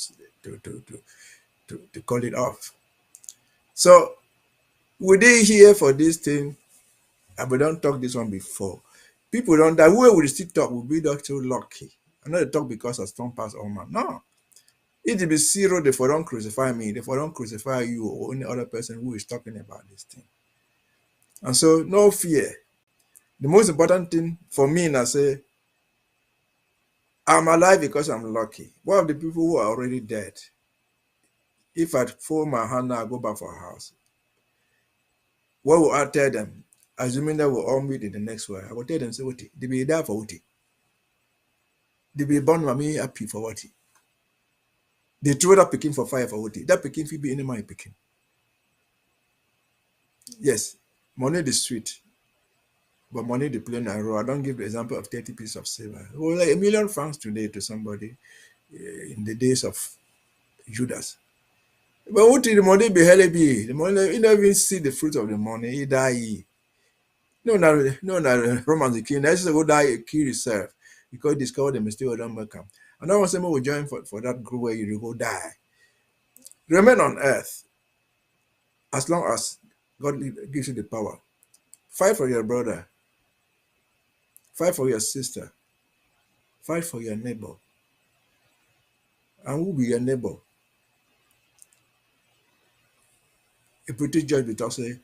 call it off. So we did here for this thing, and we don't talk this one before. People don't die. Whoever will still talk will be not too lucky. I'm not talk because I strong pass all man. No. It be zero, they for don't crucify me, they for don't crucify you or any other person who is talking about this thing. And so no fear. The most important thing for me is I say, I'm alive because I'm lucky. One of the people who are already dead, if I fold my hand now, I go back for a house. What will I tell them? Assuming that we'll all meet in the next world, I will tell them, say, what? They be there for what? They be born with me happy for what? They throw that picking for fire for what? That picking will be any money picking. Yes, money is sweet, but money they play a role. I don't give the example of 30 pieces of silver. Well, like £1,000,000 today to somebody in the days of Judas. But what the money be hell be? The money, you don't even see the fruit of the money, he die. No, Romans the king. Let's just go die, kill yourself because you discover the mistake of don't come. And I want someone will join for that group where you go die. Remain on earth as long as God gives you the power. Fight for your brother. Fight for your sister. Fight for your neighbor. And who be your neighbor? A pretty judge will talk say,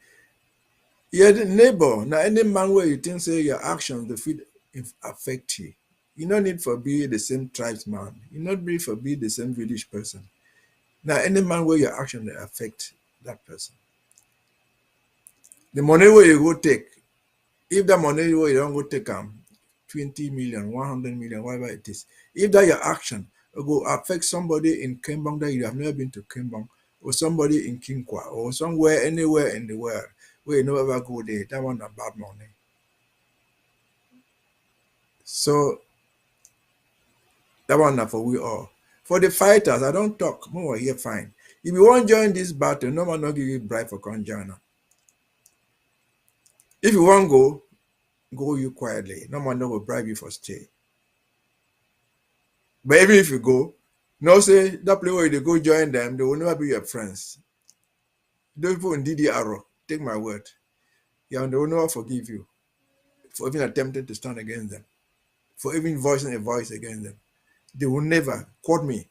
you're the neighbor. Now any man where you think say your actions the fit affect you. You don't need for be the same tribesman. You not need for be the same village person. Now any man where your action they affect that person. The money where you go take, if that money where you don't go take 20 million, 100 million, whatever it is, if that your action will affect somebody in Kembang that you have never been to Kembang, or somebody in Kinkwa, or somewhere, anywhere in the world where you never go there, that one a bad money. So that one na for we all. For the fighters, I don't talk more here fine. If you want to join this battle, no man not give you bribe for conjoiner. If you want to go you quietly. No man will bribe you for stay. But even if you go, no say that place where you go join them, they will never be your friends. Those people in DDR, take my word. Yeah, they will never forgive you for even attempting to stand against them, for even voicing a voice against them. They will never quote me.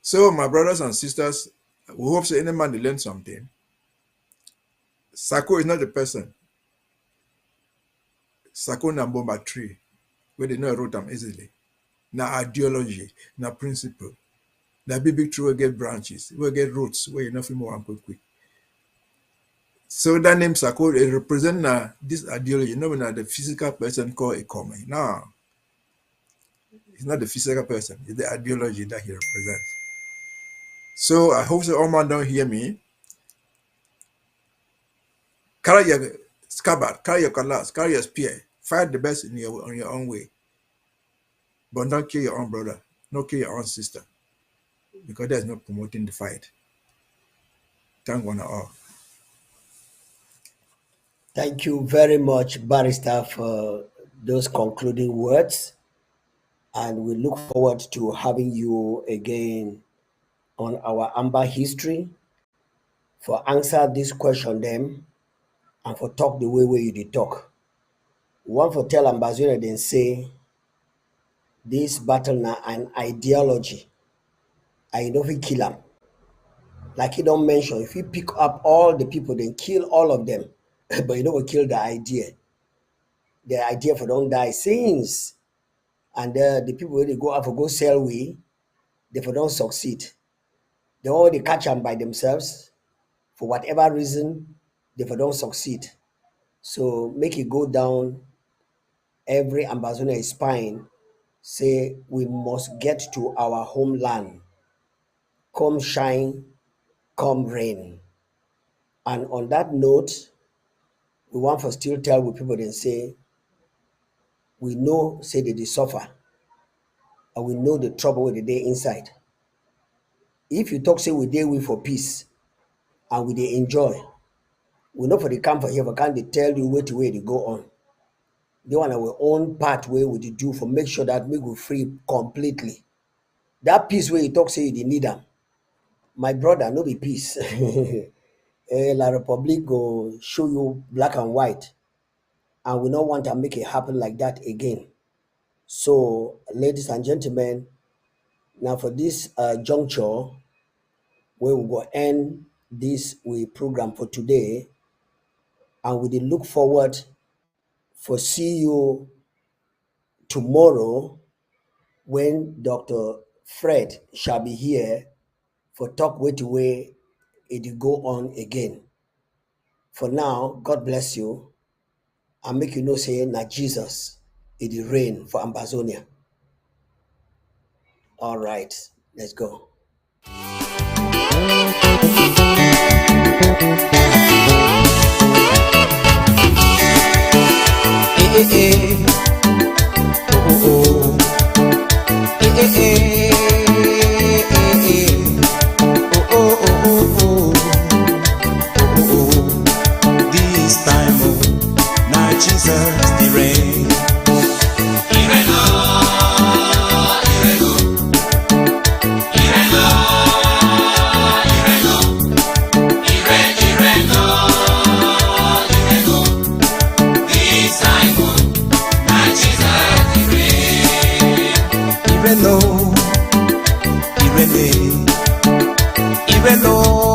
So, my brothers and sisters, we hope so any man they learn something. Sako is not the person. Sako na bomba tree, where they know root them easily. Na ideology, na principle. Na big tree will get branches, will get roots, where you know more and quick. So that name Sako represent this ideology, not the physical person called a common. No. It's not the physical person, it's the ideology that he represents. So I hope so all man don't hear me. Carry your scabbard, carry your cutlass, carry your spear, fight the best on your own way. But don't kill your own brother, not kill your own sister. Because there's no promoting the fight. Thank one and all. Thank you very much, Barrister, for those concluding words. And we look forward to having you again on our Amba history for answer this question them and for talk the way you did talk. One for tell Ambassador then say this battle now an ideology. I know we kill them. Like he don't mention, if you pick up all the people, then kill all of them. But you know we kill the idea. The idea for don't die since. And the people where they go out for go sell we, they for don't succeed. They already catch them by themselves. For whatever reason, they for don't succeed. So make it go down every ambassador is spine, say we must get to our homeland. Come shine, come rain. And on that note, we want to still tell with people and say, we know say they suffer, and we know the trouble with the day inside. If you talk say we dey we for peace and we dey enjoy, we know for the camp for here, but can't they tell you where to go on? They want our own part where we do for make sure that we go free completely. That peace where you talk say you need them. My brother, no be peace. La Republic go show you black and white, and we don't want to make it happen like that again. So, ladies and gentlemen, now for this juncture, we will go end this program for today, and we will look forward for see you tomorrow when Dr. Fred shall be here for talk with the way it go on again. For now, God bless you and make you know say na Jesus it reign for Ambazonia. All right, let's go. This time, now Jesus the reign. Ireno,